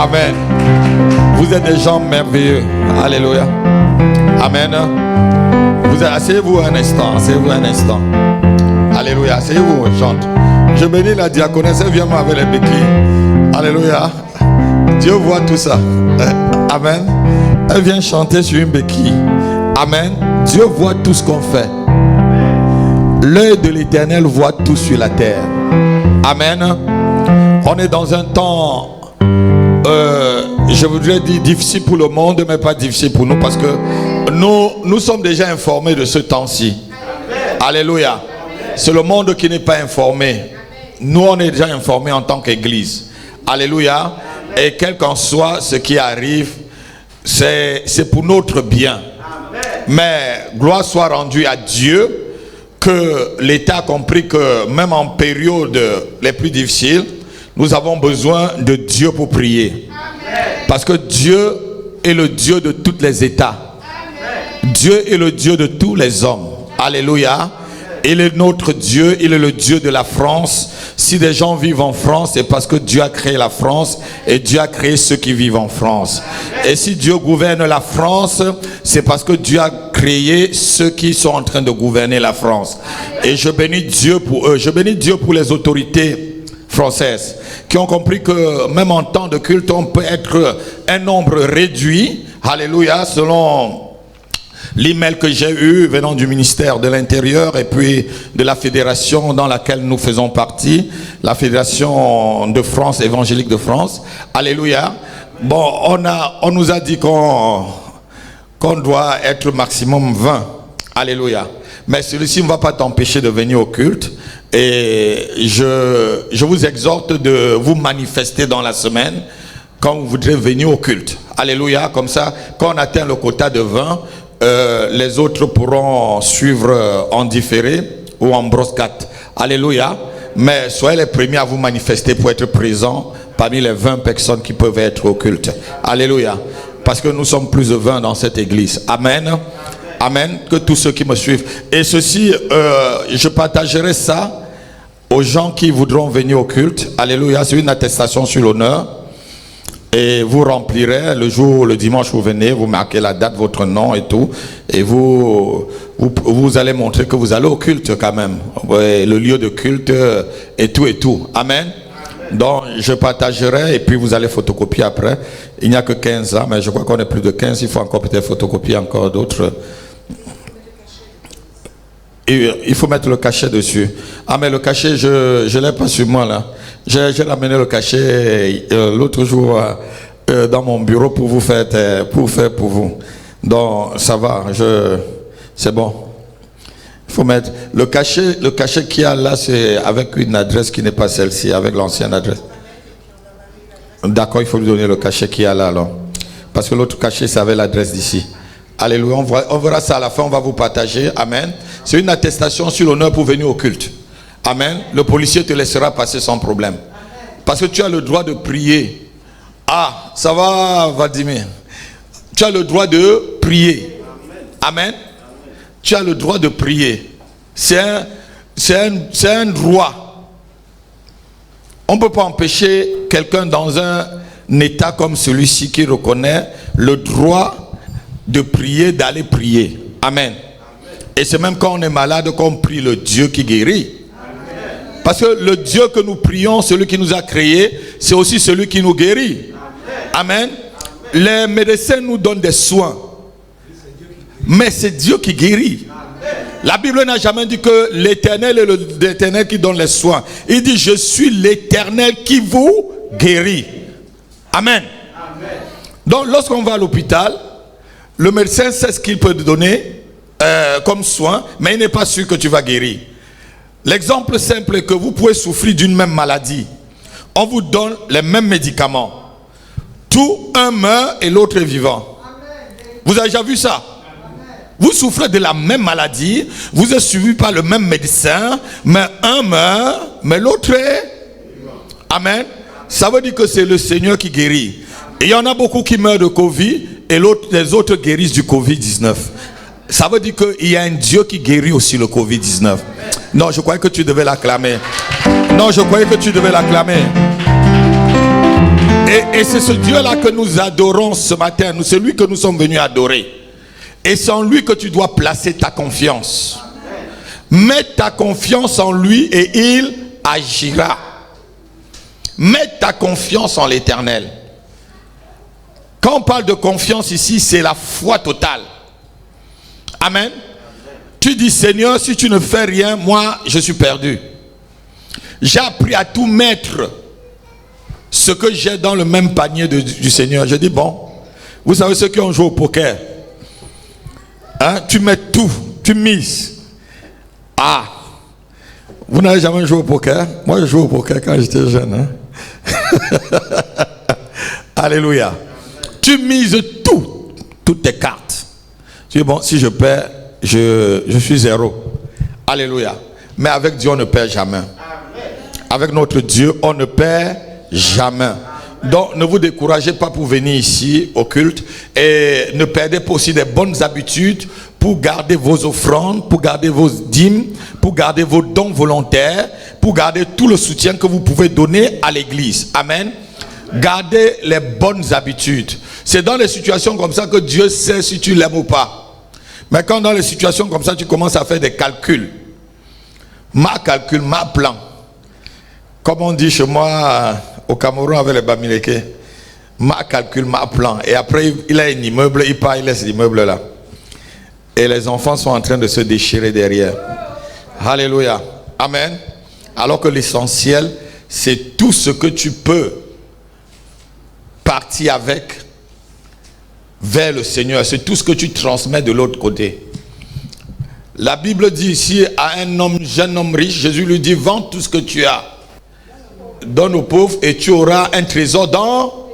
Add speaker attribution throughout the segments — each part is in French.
Speaker 1: Amen. Vous êtes des gens merveilleux. Alléluia. Amen. Asseyez-vous un instant. Asseyez-vous un instant. Alléluia. Asseyez-vous, on chante. Je bénis la diaconesse. Elle vient avec les béquilles. Alléluia. Dieu voit tout ça. Amen. Elle vient chanter sur une béquille. Amen. Dieu voit tout ce qu'on fait. L'œil de l'Éternel voit tout sur la terre. Amen. On est dans un temps, je voudrais dire difficile pour le monde, mais pas difficile pour nous, parce que nous sommes déjà informés de ce temps-ci. Alléluia. C'est le monde qui n'est pas informé. Nous, on est déjà informés en tant qu'Église. Alléluia. Et quel qu'en soit ce qui arrive, c'est pour notre bien. Mais gloire soit rendue à Dieu, que l'État a compris que même en période les plus difficiles, nous avons besoin de Dieu pour prier. Parce que Dieu est le Dieu de tous les États. Dieu est le Dieu de tous les hommes. Alléluia. Il est notre Dieu, il est le Dieu de la France. Si des gens vivent en France, c'est parce que Dieu a créé la France et Dieu a créé ceux qui vivent en France. Et si Dieu gouverne la France, c'est parce que Dieu a créé ceux qui sont en train de gouverner la France. Et je bénis Dieu pour eux. Je bénis Dieu pour les autorités françaises qui ont compris que même en temps de culte, on peut être un nombre réduit. Alléluia, selon l'email que j'ai eu venant du ministère de l'Intérieur et puis de la fédération dans laquelle nous faisons partie, la Fédération de France, évangélique de France. Alléluia. Bon, on nous a dit qu'on doit être maximum 20. Alléluia. Mais celui-ci ne va pas t'empêcher de venir au culte. Et je vous exhorte de vous manifester dans la semaine quand vous voudrez venir au culte. Alléluia. Comme ça, quand on atteint le quota de 20, les autres pourront suivre en différé ou en broscate. Alléluia. Mais soyez les premiers à vous manifester pour être présents parmi les 20 personnes qui peuvent être au culte. Alléluia. Parce que nous sommes plus de 20 dans cette église. Amen. Amen. Que tous ceux qui me suivent. Et ceci, je partagerai ça aux gens qui voudront venir au culte. Alléluia. C'est une attestation sur l'honneur. Et vous remplirez le dimanche vous venez, vous marquez la date, votre nom et tout. Et vous allez montrer que vous allez au culte quand même. Ouais, le lieu de culte et tout et tout. Amen. Donc je partagerai et puis vous allez photocopier après. Il n'y a que 15 ans, mais je crois qu'on est plus de 15. Il faut encore peut-être photocopier encore d'autres. Et il faut mettre le cachet dessus. Ah mais le cachet, je ne l'ai pas sur moi là. J'ai ramené le cachet l'autre jour dans mon bureau pour vous faire pour vous. Donc ça va, c'est bon. Il faut mettre le cachet qu'il y a là, c'est avec une adresse qui n'est pas celle-ci, avec l'ancienne adresse. D'accord, il faut lui donner le cachet qu'il y a là alors. Parce que l'autre cachet, c'est avec l'adresse d'ici. Alléluia, on verra ça à la fin, on va vous partager. Amen. C'est une attestation sur l'honneur pour venir au culte. Amen. Le policier te laissera passer sans problème. Parce que tu as le droit de prier. Ah, ça va, Vladimir. Tu as le droit de prier. Amen. Tu as le droit de prier. C'est un droit. On ne peut pas empêcher quelqu'un dans un état comme celui-ci qui reconnaît le droit de prier, d'aller prier. Amen. Et c'est même quand on est malade qu'on prie le Dieu qui guérit. Amen. Parce que le Dieu que nous prions, celui qui nous a créés, c'est aussi celui qui nous guérit. Amen. Amen. Les médecins nous donnent des soins. Mais c'est Dieu qui guérit. Amen. La Bible n'a jamais dit que l'Éternel est l'Éternel qui donne les soins. Il dit, je suis l'Éternel qui vous guérit. Amen. Amen. Donc lorsqu'on va à l'hôpital, le médecin sait ce qu'il peut te donner comme soin, mais il n'est pas sûr que tu vas guérir. L'exemple simple est que vous pouvez souffrir d'une même maladie. On vous donne les mêmes médicaments. Tout un meurt et l'autre est vivant. Vous avez déjà vu ça? Vous souffrez de la même maladie, vous êtes suivi par le même médecin, mais un meurt, mais l'autre est... Amen. Ça veut dire que c'est le Seigneur qui guérit. Et il y en a beaucoup qui meurent de Covid et les autres guérissent du Covid-19. Ça veut dire qu'il y a un Dieu qui guérit aussi le Covid-19. Non, je croyais que tu devais l'acclamer. Non, je croyais que tu devais l'acclamer. Et c'est ce Dieu-là que nous adorons ce matin. C'est lui que nous sommes venus adorer. Et c'est en lui que tu dois placer ta confiance. Mets ta confiance en lui et il agira. Mets ta confiance en l'Éternel. Quand on parle de confiance ici, c'est la foi totale. Amen. Tu dis, Seigneur, si tu ne fais rien, moi, je suis perdu. J'ai appris à tout mettre ce que j'ai dans le même panier du Seigneur. Je dis, bon, vous savez ceux qui ont joué au poker, hein, tu mets tout, tu mises. Ah, vous n'avez jamais joué au poker? Moi, je jouais au poker quand j'étais jeune. Hein? Alléluia. Tu mises tout, toutes tes cartes. Tu dis, bon, si je perds, je suis zéro. Alléluia. Mais avec Dieu, on ne perd jamais. Avec notre Dieu, on ne perd jamais. Donc, ne vous découragez pas pour venir ici au culte. Et ne perdez pas aussi des bonnes habitudes pour garder vos offrandes, pour garder vos dîmes, pour garder vos dons volontaires, pour garder tout le soutien que vous pouvez donner à l'église. Amen. Gardez les bonnes habitudes. C'est dans les situations comme ça que Dieu sait si tu l'aimes ou pas. Mais quand dans les situations comme ça, tu commences à faire des calculs. Ma calcul, ma plan. Comme on dit chez moi au Cameroun avec les Bamileke. Ma calcul, ma plan. Et après, il a un immeuble, il part, il laisse l'immeuble là. Et les enfants sont en train de se déchirer derrière. Alléluia. Amen. Alors que l'essentiel, c'est tout ce que tu peux partir avec vers le Seigneur. C'est tout ce que tu transmets de l'autre côté. La Bible dit ici à un homme, jeune homme riche, Jésus lui dit, vends tout ce que tu as, donne aux pauvres et tu auras un trésor dans...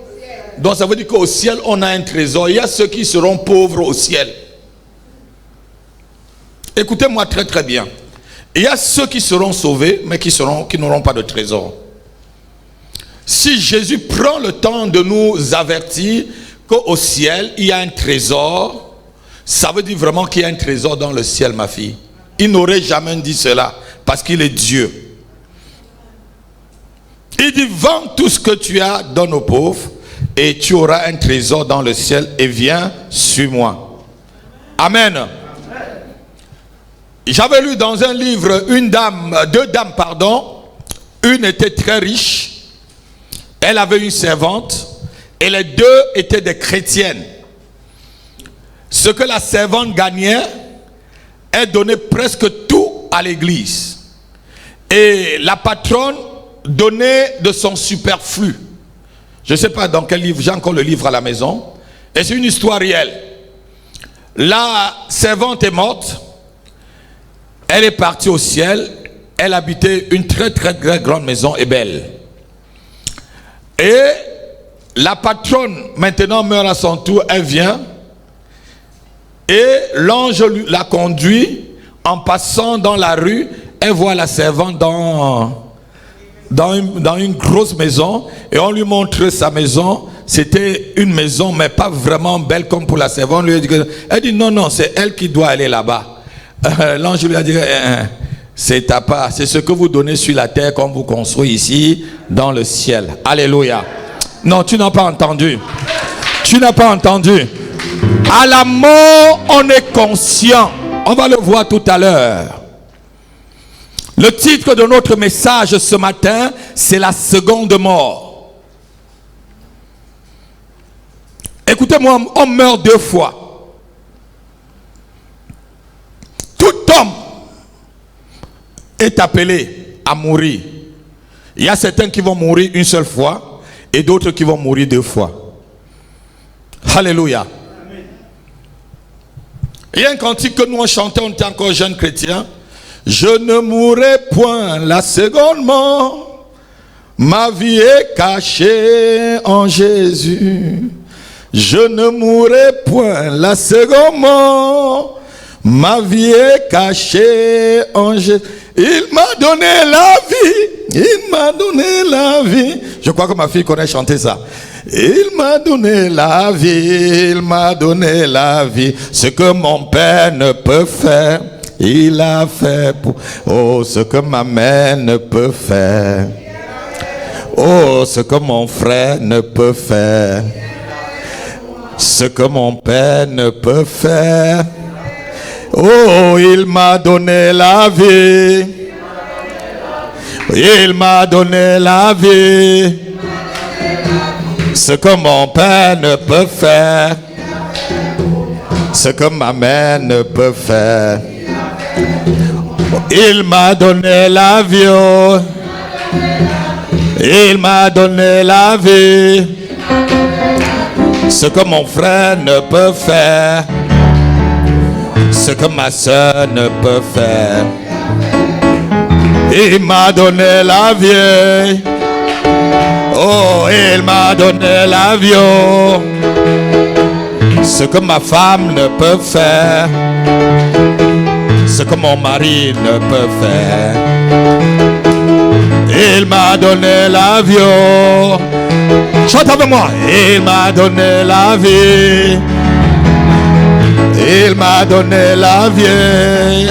Speaker 1: Donc ça veut dire qu'au ciel on a un trésor. Il y a ceux qui seront pauvres au ciel. Écoutez-moi très très bien. Il y a ceux qui seront sauvés mais qui n'auront pas de trésor. Si Jésus prend le temps de nous avertir qu'au ciel il y a un trésor, ça veut dire vraiment qu'il y a un trésor dans le ciel, ma fille. Il n'aurait jamais dit cela parce qu'il est Dieu. Il dit, vends tout ce que tu as, donne aux pauvres et tu auras un trésor dans le ciel et viens, suis-moi. Amen. J'avais lu dans un livre deux dames, une était très riche, elle avait une servante et les deux étaient des chrétiennes. Ce que la servante gagnait, elle donnait presque tout à l'église. Et la patronne donnait de son superflu. Je ne sais pas dans quel livre, j'ai encore le livre à la maison. Et c'est une histoire réelle. La servante est morte. Elle est partie au ciel. Elle habitait une très très très grande maison et belle. Et la patronne maintenant meurt à son tour. Elle vient. Et l'ange la conduit. En passant dans la rue, elle voit la servante dans une grosse maison. Et on lui montre sa maison. C'était une maison mais pas vraiment belle comme pour la servante. Elle dit non, c'est elle qui doit aller là-bas. L'ange lui a dit c'est ta part, c'est ce que vous donnez sur la terre comme vous construisez ici dans le ciel. Alléluia. Non, tu n'as pas entendu. Tu n'as pas entendu. À la mort, on est conscient. On va le voir tout à l'heure. Le titre de notre message ce matin, c'est la seconde mort. Écoutez-moi, on meurt deux fois. Tout homme est appelé à mourir. Il y a certains qui vont mourir une seule fois et d'autres qui vont mourir deux fois. Alléluia. Il y a un cantique que nous on chantait, on était encore jeunes chrétiens. Je ne mourrai point la seconde mort. Ma vie est cachée en Jésus. Je ne mourrai point la seconde mort. Ma vie est cachée en Jésus. Il m'a donné la vie. Il m'a donné la vie. Je crois que ma fille connaît chanter ça. Il m'a donné la vie. Il m'a donné la vie. Ce que mon père ne peut faire, il a fait pour... Oh, ce que ma mère ne peut faire. Oh, ce que mon frère ne peut faire, ce que mon père ne peut faire. Oh, il m'a donné la vie. Il m'a donné la vie. Ce que mon père ne peut faire, ce que ma mère ne peut faire. Il m'a donné la vie. Oh. Il m'a donné la vie. Ce que mon frère ne peut faire, ce que ma soeur ne peut faire. Il m'a donné la vie. Oh, il m'a donné la vie. Oh. Ce que ma femme ne peut faire, ce que mon mari ne peut faire. Il m'a donné la vie. Oh. Chante avec moi. Il m'a donné la vie. Il m'a donné la vie.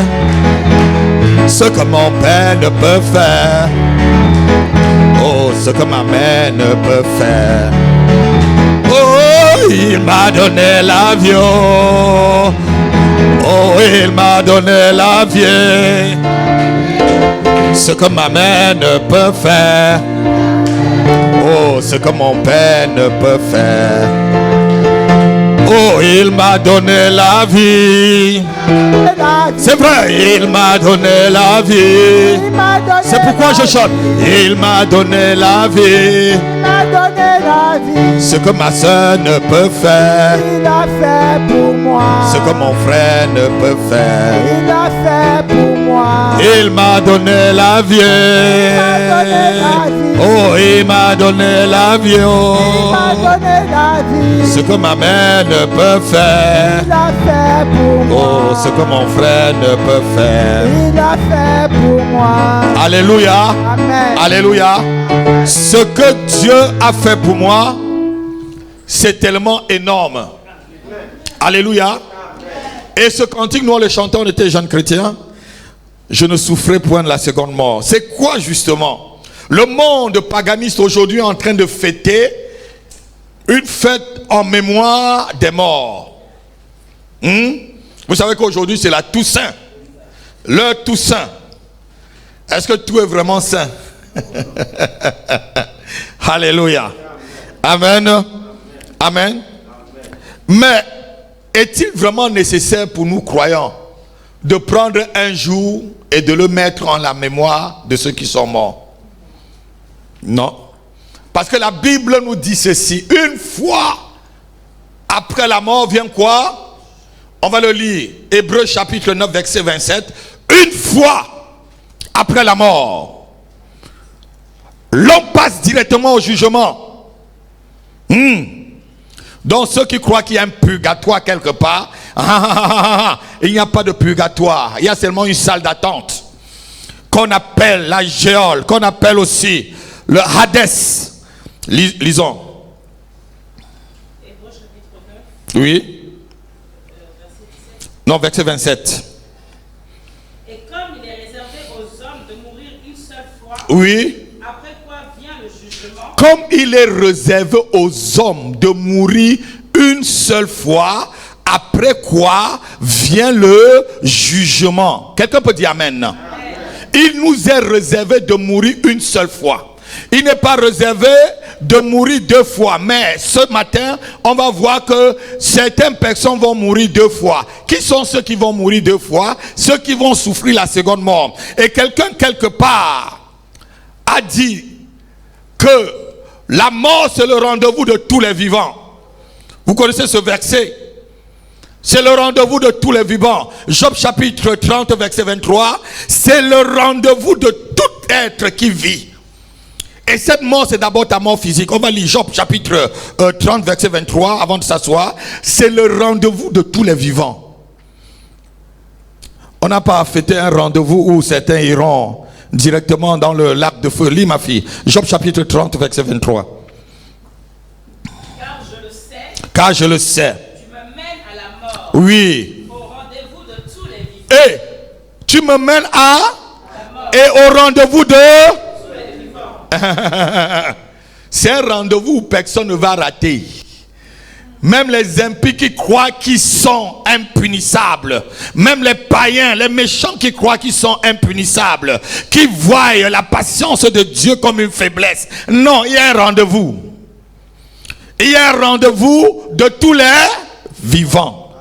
Speaker 1: Ce que mon père ne peut faire. Oh, ce que ma mère ne peut faire. Oh, il m'a donné la vie. Oh, il m'a donné la vie. Ce que ma mère ne peut faire. Oh, ce que mon père ne peut faire. Oh, il m'a donné la vie. C'est vrai, il m'a donné la vie. C'est pourquoi je chante. Il m'a donné la vie. Ce que ma soeur ne peut faire,
Speaker 2: il a fait pour moi.
Speaker 1: Ce que mon frère ne peut faire,
Speaker 2: il a fait pour moi.
Speaker 1: Il m'a donné la vie. Oh, il m'a donné la vie. Oh.
Speaker 2: Il m'a donné la vie.
Speaker 1: Ce que ma mère ne peut faire,
Speaker 2: il a fait pour moi.
Speaker 1: oh, ce que mon frère ne peut faire,
Speaker 2: il a fait pour moi.
Speaker 1: Alléluia.
Speaker 2: Amen.
Speaker 1: Alléluia. Ce que Dieu a fait pour moi, c'est tellement énorme. Alléluia. Et ce cantique, nous le chantons, on était jeunes chrétiens. Je ne souffrais point de la seconde mort. C'est quoi justement? Le monde paganiste aujourd'hui est en train de fêter une fête en mémoire des morts. Vous savez qu'aujourd'hui c'est la Toussaint. Le Toussaint. Est-ce que tout est vraiment saint? Alléluia. Amen. Amen. Mais est-il vraiment nécessaire pour nous croyants de prendre un jour et de le mettre en la mémoire de ceux qui sont morts? Non. Parce que la Bible nous dit ceci. Une fois après la mort vient quoi? On va le lire. Hébreux chapitre 9 verset 27. Une fois après la mort, l'homme passe directement au jugement. Donc ceux qui croient qu'il y a un purgatoire quelque part, il n'y a pas de purgatoire. Il y a seulement une salle d'attente qu'on appelle la géole, qu'on appelle aussi le Hadès. Lisons. Oui. Non, verset 27.
Speaker 3: Et comme il est réservé aux hommes de mourir une seule fois,
Speaker 1: Oui.
Speaker 3: après quoi vient le jugement.
Speaker 1: Comme il est réservé aux hommes de mourir une seule fois, après quoi vient le jugement. Quelqu'un peut dire amen. Amen. Il nous est réservé de mourir une seule fois. Il n'est pas réservé de mourir deux fois. Mais ce matin, on va voir que certaines personnes vont mourir deux fois. Qui sont ceux qui vont mourir deux fois? Ceux qui vont souffrir la seconde mort. Et quelqu'un quelque part a dit que la mort c'est le rendez-vous de tous les vivants. Vous connaissez ce verset? C'est le rendez-vous de tous les vivants. Job chapitre 30 verset 23. C'est le rendez-vous de tout être qui vit. Et cette mort, c'est d'abord ta mort physique. On va lire Job chapitre 30 verset 23 avant de s'asseoir. C'est le rendez-vous de tous les vivants. On n'a pas fêté un rendez-vous où certains iront directement dans le lac de feu. Lis ma fille. Job chapitre 30 verset 23. Car je le sais.
Speaker 3: Tu me mènes à la mort.
Speaker 1: Oui.
Speaker 3: Au rendez-vous de tous les vivants.
Speaker 1: Et tu me mènes à et au rendez-vous de C'est un rendez-vous où personne ne va rater. Même les impies qui croient qu'ils sont impunissables, même les païens, les méchants qui croient qu'ils sont impunissables, qui voient la patience de Dieu comme une faiblesse. Non, il y a un rendez-vous. Il y a un rendez-vous de tous les vivants.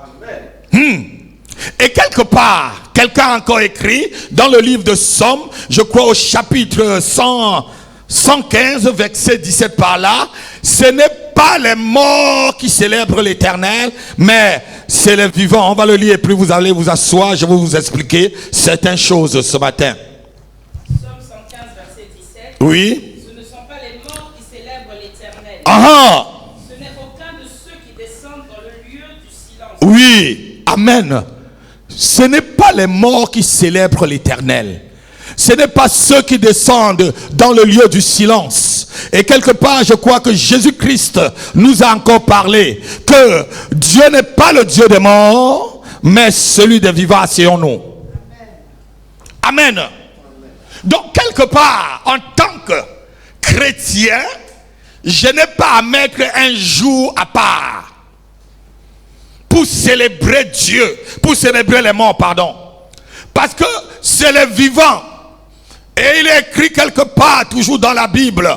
Speaker 1: Et quelque part, quelqu'un a encore écrit dans le livre de Somme, je crois au chapitre 115, verset 17 par là, ce n'est pas les morts qui célèbrent l'Éternel, mais c'est les vivants. On va le lire et puis vous allez vous asseoir, je vais vous expliquer certaines choses ce matin.
Speaker 3: Somme 115, verset 17.
Speaker 1: Oui.
Speaker 3: Ce ne sont pas les morts qui célèbrent l'Éternel.
Speaker 1: Ah.
Speaker 3: Ce n'est aucun de ceux qui descendent dans le lieu du silence.
Speaker 1: Oui. Amen. Ce n'est pas les morts qui célèbrent l'Éternel. Ce n'est pas ceux qui descendent dans le lieu du silence. Et quelque part, je crois que Jésus-Christ nous a encore parlé que Dieu n'est pas le Dieu des morts, mais celui des vivants, asseyons-nous. Amen. Amen. Donc, quelque part, en tant que chrétien, je n'ai pas à mettre un jour à part pour célébrer Dieu, pour célébrer les morts, pardon. Parce que c'est les vivants. Et il est écrit quelque part, toujours dans la Bible,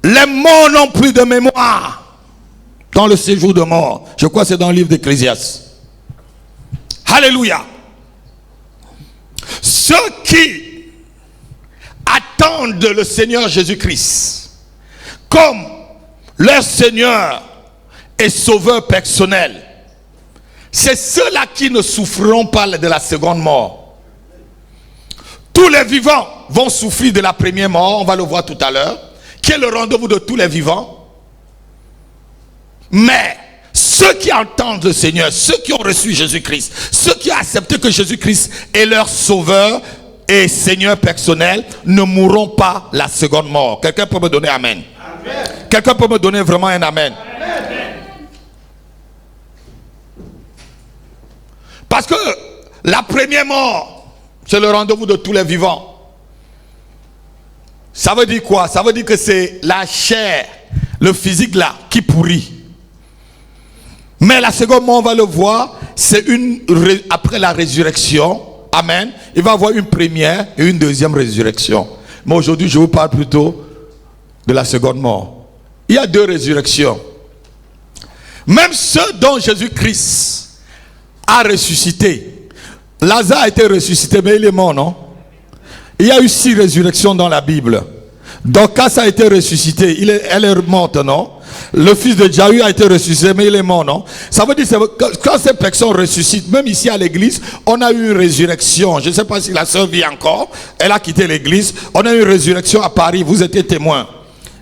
Speaker 1: les morts n'ont plus de mémoire dans le séjour de mort. Je crois que c'est dans le livre d'Ecclésiaste. Alléluia. Ceux qui attendent le Seigneur Jésus-Christ comme leur Seigneur et Sauveur personnel, c'est ceux-là qui ne souffriront pas de la seconde mort. Tous les vivants vont souffrir de la première mort, on va le voir tout à l'heure, qui est le rendez-vous de tous les vivants. Mais ceux qui entendent le Seigneur, ceux qui ont reçu Jésus-Christ, ceux qui ont accepté que Jésus-Christ est leur Sauveur et Seigneur personnel, ne mourront pas la seconde mort. Quelqu'un peut me donner amen? Amen. Quelqu'un peut me donner vraiment un amen? Amen. Parce que la première mort, c'est le rendez-vous de tous les vivants. Ça veut dire quoi? Ça veut dire que c'est la chair, le physique là, qui pourrit. Mais la seconde mort, on va le voir, c'est après la résurrection. Amen. Il va y avoir une première et une deuxième résurrection. Mais aujourd'hui, je vous parle plutôt de la seconde mort. Il y a deux résurrections. Même ceux dont Jésus-Christ a ressuscité. Lazare a été ressuscité, mais il est mort, non? Il y a eu 6 résurrections dans la Bible. Dorcas a été ressuscité, elle est morte, non? Le fils de Jaïr a été ressuscité, mais il est mort, non? Ça veut dire que quand ces personnes ressuscitent, même ici à l'église, on a eu une résurrection. Je ne sais pas si la sœur vit encore, elle a quitté l'église. On a eu une résurrection à Paris, vous étiez témoin.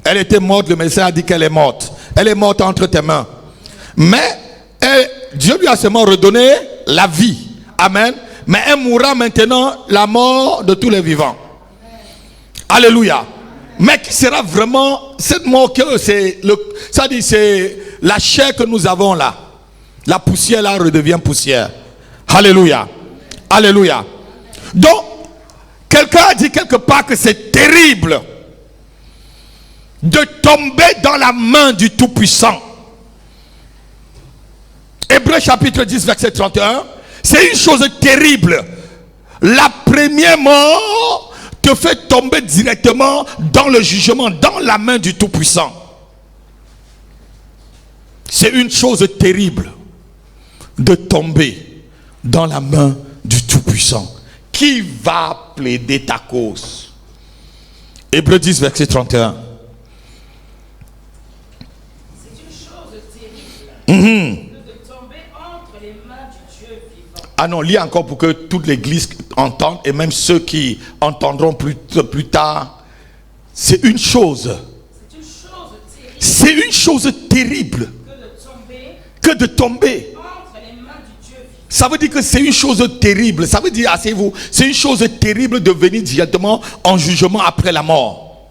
Speaker 1: Elle était morte, le médecin a dit qu'elle est morte. Elle est morte entre tes mains. Mais Dieu lui a seulement redonné la vie. Amen. Mais elle mourra maintenant la mort de tous les vivants. Alléluia. Mais qui sera vraiment cette mort que c'est la chair que nous avons là. La poussière là redevient poussière. Alléluia. Alléluia. Donc, quelqu'un a dit quelque part que c'est terrible de tomber dans la main du Tout-Puissant. Hébreux chapitre 10 verset 31. C'est une chose terrible. La première mort te fait tomber directement dans le jugement, dans la main du Tout-Puissant. C'est une chose terrible de tomber dans la main du Tout-Puissant. Qui va plaider ta cause? Hébreux 10 verset 31.
Speaker 3: C'est une chose terrible.
Speaker 1: Ah non, lis encore pour que toute l'église entende et même ceux qui entendront plus tard. C'est une chose. C'est une chose terrible. Que de tomber.
Speaker 3: Entre les mains du Dieu vivant.
Speaker 1: Ça veut dire que c'est une chose terrible. Ça veut dire, asseyez-vous, c'est une chose terrible de venir directement en jugement après la mort.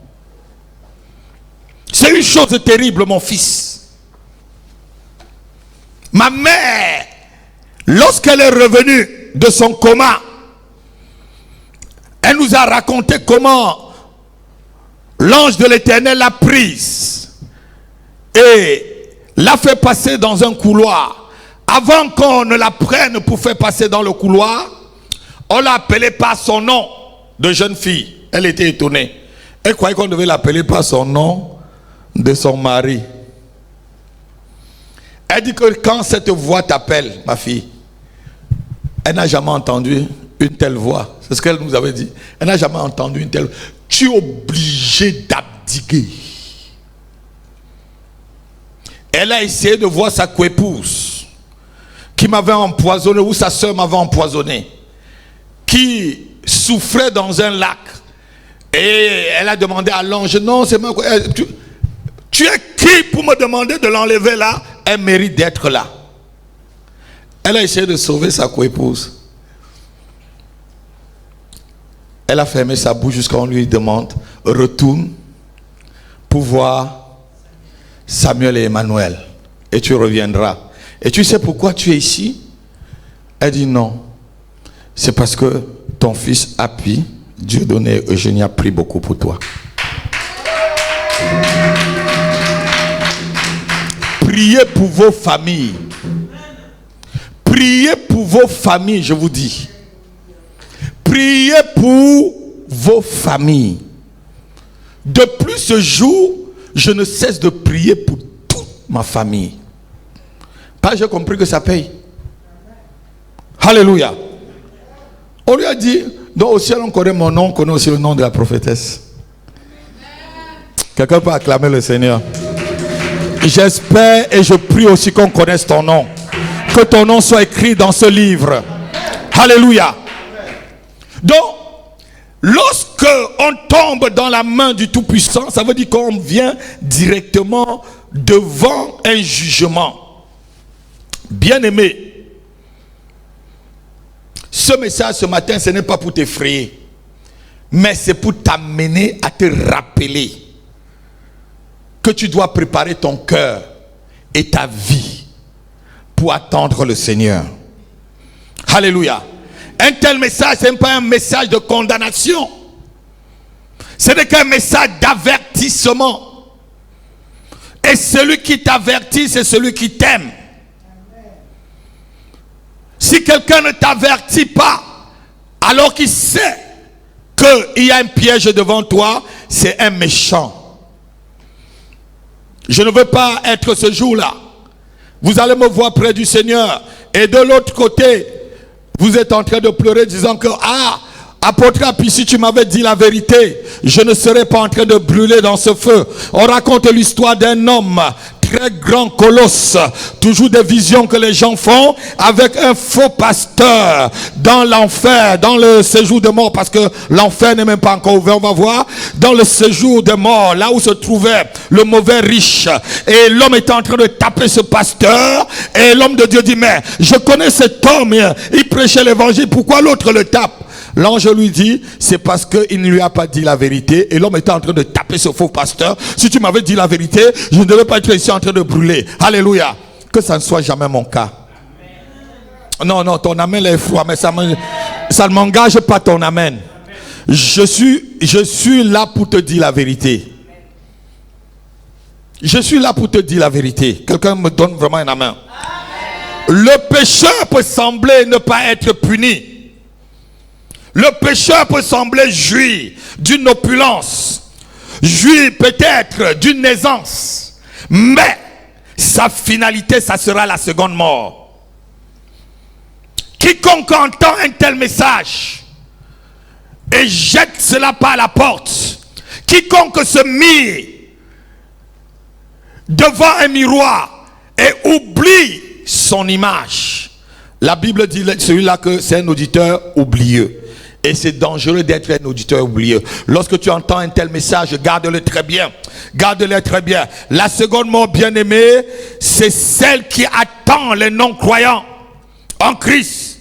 Speaker 1: C'est une chose terrible, mon fils. Ma mère, lorsqu'elle est revenue de son coma, elle nous a raconté comment l'ange de l'Éternel l'a prise et l'a fait passer dans un couloir. Avant qu'on ne la prenne pour faire passer dans le couloir, on l'a appelée par son nom de jeune fille. Elle était étonnée. Elle croyait qu'on devait l'appeler par son nom de son mari. Elle dit que quand cette voix t'appelle, ma fille, elle n'a jamais entendu une telle voix. C'est ce qu'elle nous avait dit. Elle n'a jamais entendu une telle voix. Tu es obligé d'abdiquer. Elle a essayé de voir sa coépouse qui m'avait empoisonné, ou sa soeur m'avait empoisonné, qui souffrait dans un lac. Et elle a demandé à l'ange, non, c'est moi. Tu es qui pour me demander de l'enlever là? Elle mérite d'être là. Elle a essayé de sauver sa coépouse. Elle a fermé sa bouche jusqu'à on lui demande, retourne pour voir Samuel et Emmanuel. Et tu reviendras. Et tu sais pourquoi tu es ici? Elle dit non. C'est parce que ton fils Happy, Dieu donné, Eugénie a pris beaucoup pour toi. Priez pour vos familles. Priez pour vos familles, je vous dis. Priez pour vos familles. Depuis ce jour, je ne cesse de prier pour toute ma famille. Pas j'ai compris que ça paye. Alléluia. On lui a dit, donc au ciel on connaît mon nom, on connaît aussi le nom de la prophétesse. Quelqu'un peut acclamer le Seigneur. J'espère et je prie aussi qu'on connaisse ton nom. Que ton nom soit écrit dans ce livre. Alléluia. Donc, lorsque on tombe dans la main du Tout-Puissant, ça veut dire qu'on vient directement devant un jugement. Bien-aimé, ce message ce matin, ce n'est pas pour t'effrayer, mais c'est pour t'amener à te rappeler que tu dois préparer ton cœur et ta vie pour attendre le Seigneur. Alléluia. Un tel message, ce n'est pas un message de condamnation. Ce n'est qu'un message d'avertissement. Et celui qui t'avertit, c'est celui qui t'aime. Si quelqu'un ne t'avertit pas, alors qu'il sait qu'il y a un piège devant toi, c'est un méchant. Je ne veux pas être ce jour-là. Vous allez me voir près du Seigneur. Et de l'autre côté, vous êtes en train de pleurer disant que, apôtre Happy, si tu m'avais dit la vérité, je ne serais pas en train de brûler dans ce feu. On raconte l'histoire d'un homme, très grand colosse, toujours des visions que les gens font, avec un faux pasteur dans l'enfer, dans le séjour de mort, parce que l'enfer n'est même pas encore ouvert, on va voir, dans le séjour de mort, là où se trouvait le mauvais riche, et l'homme était en train de taper ce pasteur, et l'homme de Dieu dit, mais je connais cet homme, il prêchait l'évangile, pourquoi l'autre le tape? L'ange lui dit, c'est parce qu'il ne lui a pas dit la vérité. Et l'homme était en train de taper ce faux pasteur. Si tu m'avais dit la vérité, je ne devais pas être ici en train de brûler. Alléluia. Que ça ne soit jamais mon cas. Amen. Non, ton amen est froid, mais ça ne m'engage pas ton amen. Je suis là pour te dire la vérité. Je suis là pour te dire la vérité. Quelqu'un me donne vraiment un amen. Le pécheur peut sembler ne pas être puni. Le pécheur peut sembler jouir d'une opulence, jouir peut-être d'une aisance, mais sa finalité, ça sera la seconde mort. Quiconque entend un tel message et jette cela par la porte, quiconque se mit devant un miroir et oublie son image, la Bible dit celui-là que c'est un auditeur oublieux. Et c'est dangereux d'être un auditeur oublieux. Lorsque tu entends un tel message, garde-le très bien. Garde-le très bien. La seconde mort, bien-aimée, c'est celle qui attend les non-croyants en Christ.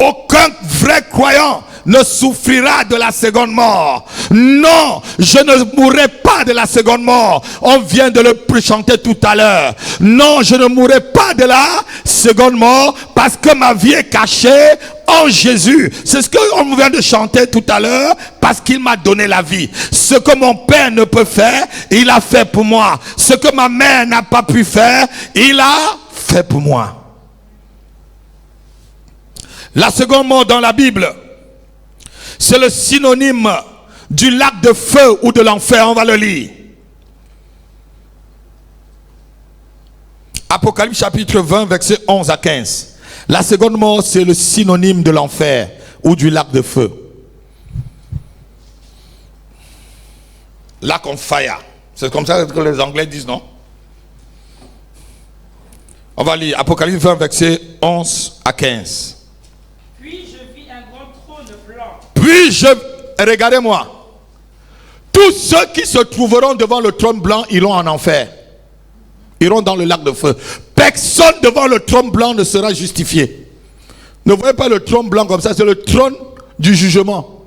Speaker 1: Aucun vrai croyant ne souffrira de la seconde mort. Non, je ne mourrai pas de la seconde mort. On vient de le chanter tout à l'heure. Non, je ne mourrai pas de la seconde mort parce que ma vie est cachée en Jésus. C'est ce qu'on vient de chanter tout à l'heure, parce qu'il m'a donné la vie. Ce que mon père ne peut faire, il a fait pour moi. Ce que ma mère n'a pas pu faire, il a fait pour moi. La seconde mort dans la Bible, c'est le synonyme du lac de feu ou de l'enfer. On va le lire. Apocalypse chapitre 20, versets 11 à 15. La seconde mort, c'est le synonyme de l'enfer ou du lac de feu. Lac on fire. C'est comme ça que les Anglais disent, non? On va lire Apocalypse 20, versets 11 à 15.
Speaker 3: Puis je vis un grand trône blanc.
Speaker 1: Regardez-moi. Tous ceux qui se trouveront devant le trône blanc iront en enfer. Iront dans le lac de feu. Personne devant le trône blanc ne sera justifié. Ne voyez pas le trône blanc comme ça, c'est le trône du jugement.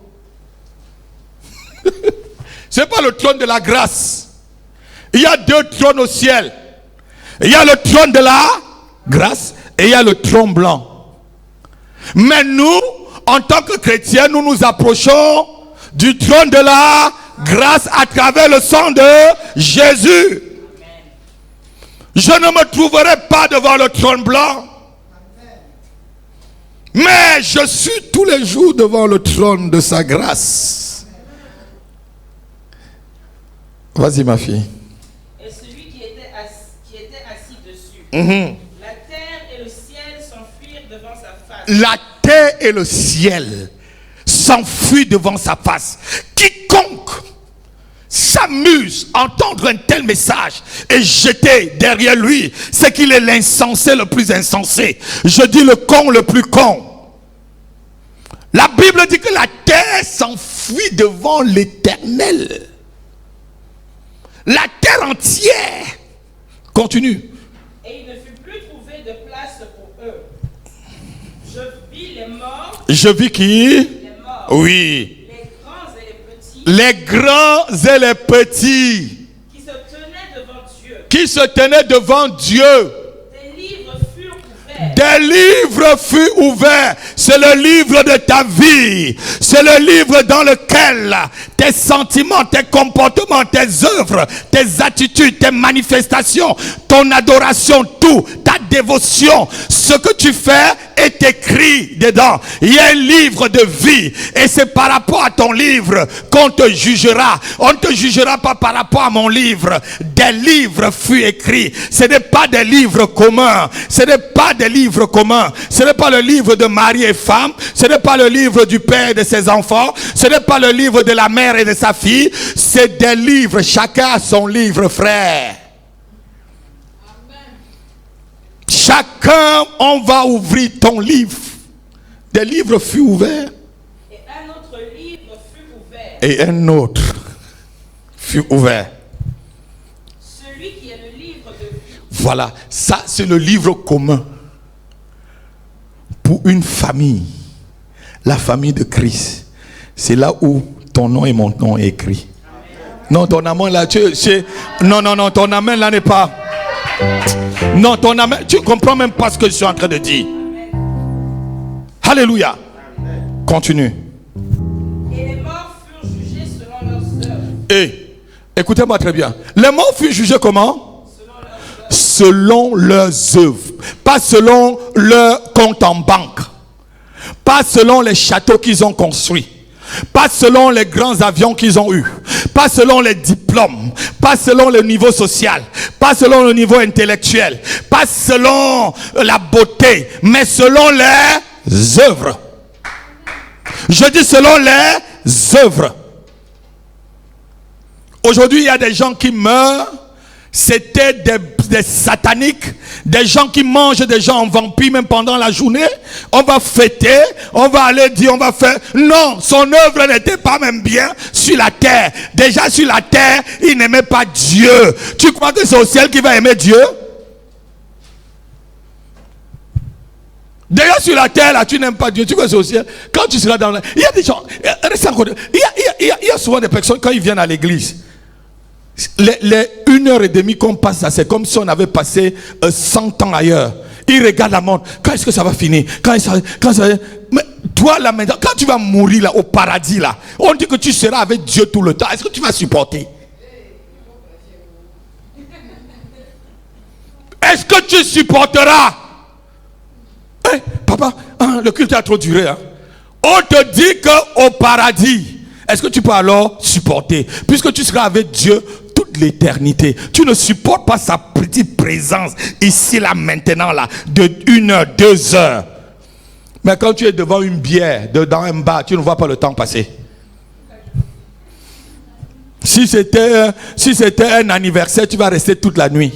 Speaker 1: C'est pas le trône de la grâce. Il y a deux trônes au ciel. Il y a le trône de la grâce et il y a le trône blanc. Mais nous, en tant que chrétiens, nous nous approchons du trône de la grâce à travers le sang de Jésus. Je ne me trouverai pas devant le trône blanc. Mais je suis tous les jours devant le trône de sa grâce. Vas-y ma fille.
Speaker 3: Et celui qui était assis dessus. La terre et le ciel s'enfuirent devant sa face.
Speaker 1: La terre et le ciel s'enfuient devant sa face. Quiconque s'amuse à entendre un tel message et jeter derrière lui, c'est qu'il est l'insensé le plus insensé. Je dis le con le plus con. La Bible dit que la terre s'enfuit devant l'Éternel. La terre entière. Continue.
Speaker 3: Et il ne fut plus trouvé de place pour eux. Je vis les morts.
Speaker 1: Je vis qui?
Speaker 3: Les morts.
Speaker 1: Oui.
Speaker 3: Les grands et les petits.
Speaker 1: Les grands et les petits.
Speaker 3: Qui se tenaient devant Dieu.
Speaker 1: Qui se tenaient devant Dieu.
Speaker 3: Des livres furent ouverts.
Speaker 1: Des livres furent ouverts. C'est le livre de ta vie. C'est le livre dans lequel tes sentiments, tes comportements, tes œuvres, tes attitudes, tes manifestations, ton adoration, tout, ta dévotion, ce que tu fais est écrit dedans. Il y a un livre de vie et c'est par rapport à ton livre qu'on te jugera. On ne te jugera pas par rapport à mon livre. Des livres furent écrits. Ce n'est pas des livres communs. Ce n'est pas des livres communs. Ce n'est pas le livre de mari et femme. Ce n'est pas le livre du père et de ses enfants. Ce n'est pas le livre de la mère et de sa fille. C'est des livres. Chacun a son livre, frère. Chacun, on va ouvrir ton livre. Des livres furent ouverts.
Speaker 3: Et un autre livre fut ouvert.
Speaker 1: Et un autre fut ouvert.
Speaker 3: Celui qui est le livre de vie.
Speaker 1: Voilà, ça c'est le livre commun pour une famille. La famille de Christ. C'est là où ton nom et mon nom est écrit. Non, ton amant là, non, ton amant là n'est pas. Non, ton amant, tu ne comprends même pas ce que je suis en train de dire. Alléluia. Continue.
Speaker 3: Et les morts furent jugés selon leurs œuvres.
Speaker 1: Et, écoutez-moi très bien. Les morts furent jugés comment? Selon leurs œuvres. Pas selon leur compte en banque. Pas selon les châteaux qu'ils ont construits. Pas selon les grands avions qu'ils ont eus. Pas selon les diplômes. Pas selon le niveau social. Pas selon le niveau intellectuel. Pas selon la beauté. Mais selon les œuvres. Je dis selon les œuvres. Aujourd'hui, il y a des gens qui meurent. C'était des sataniques, des gens qui mangent des gens en vampire même pendant la journée. On va fêter, on va aller dire, on va faire. Non, son œuvre n'était pas même bien sur la terre. Déjà sur la terre, il n'aimait pas Dieu. Tu crois que c'est au ciel qu'il va aimer Dieu? D'ailleurs, sur la terre, là, tu n'aimes pas Dieu, tu vas au ciel. Quand tu seras dans la... Il y a des gens, il y a souvent des personnes, quand ils viennent à l'église, les 1h30 qu'on passe là, c'est comme si on avait passé 100 ans ailleurs. Ils regardent la montre. Quand est-ce que ça va finir? Quand ça... Mais toi, là, maintenant, quand tu vas mourir là, au paradis, là, on dit que tu seras avec Dieu tout le temps. Est-ce que tu vas supporter? Est-ce que tu supporteras? Hey, papa, le culte a trop duré. Hein? On te dit qu'au paradis, est-ce que tu peux alors supporter? Puisque tu seras avec Dieu toute l'éternité. Tu ne supportes pas sa petite présence ici, là, maintenant, là, de 1 heure, 2 heures. Mais quand tu es devant une bière, dans un bar, tu ne vois pas le temps passer. Si c'était un anniversaire, tu vas rester toute la nuit.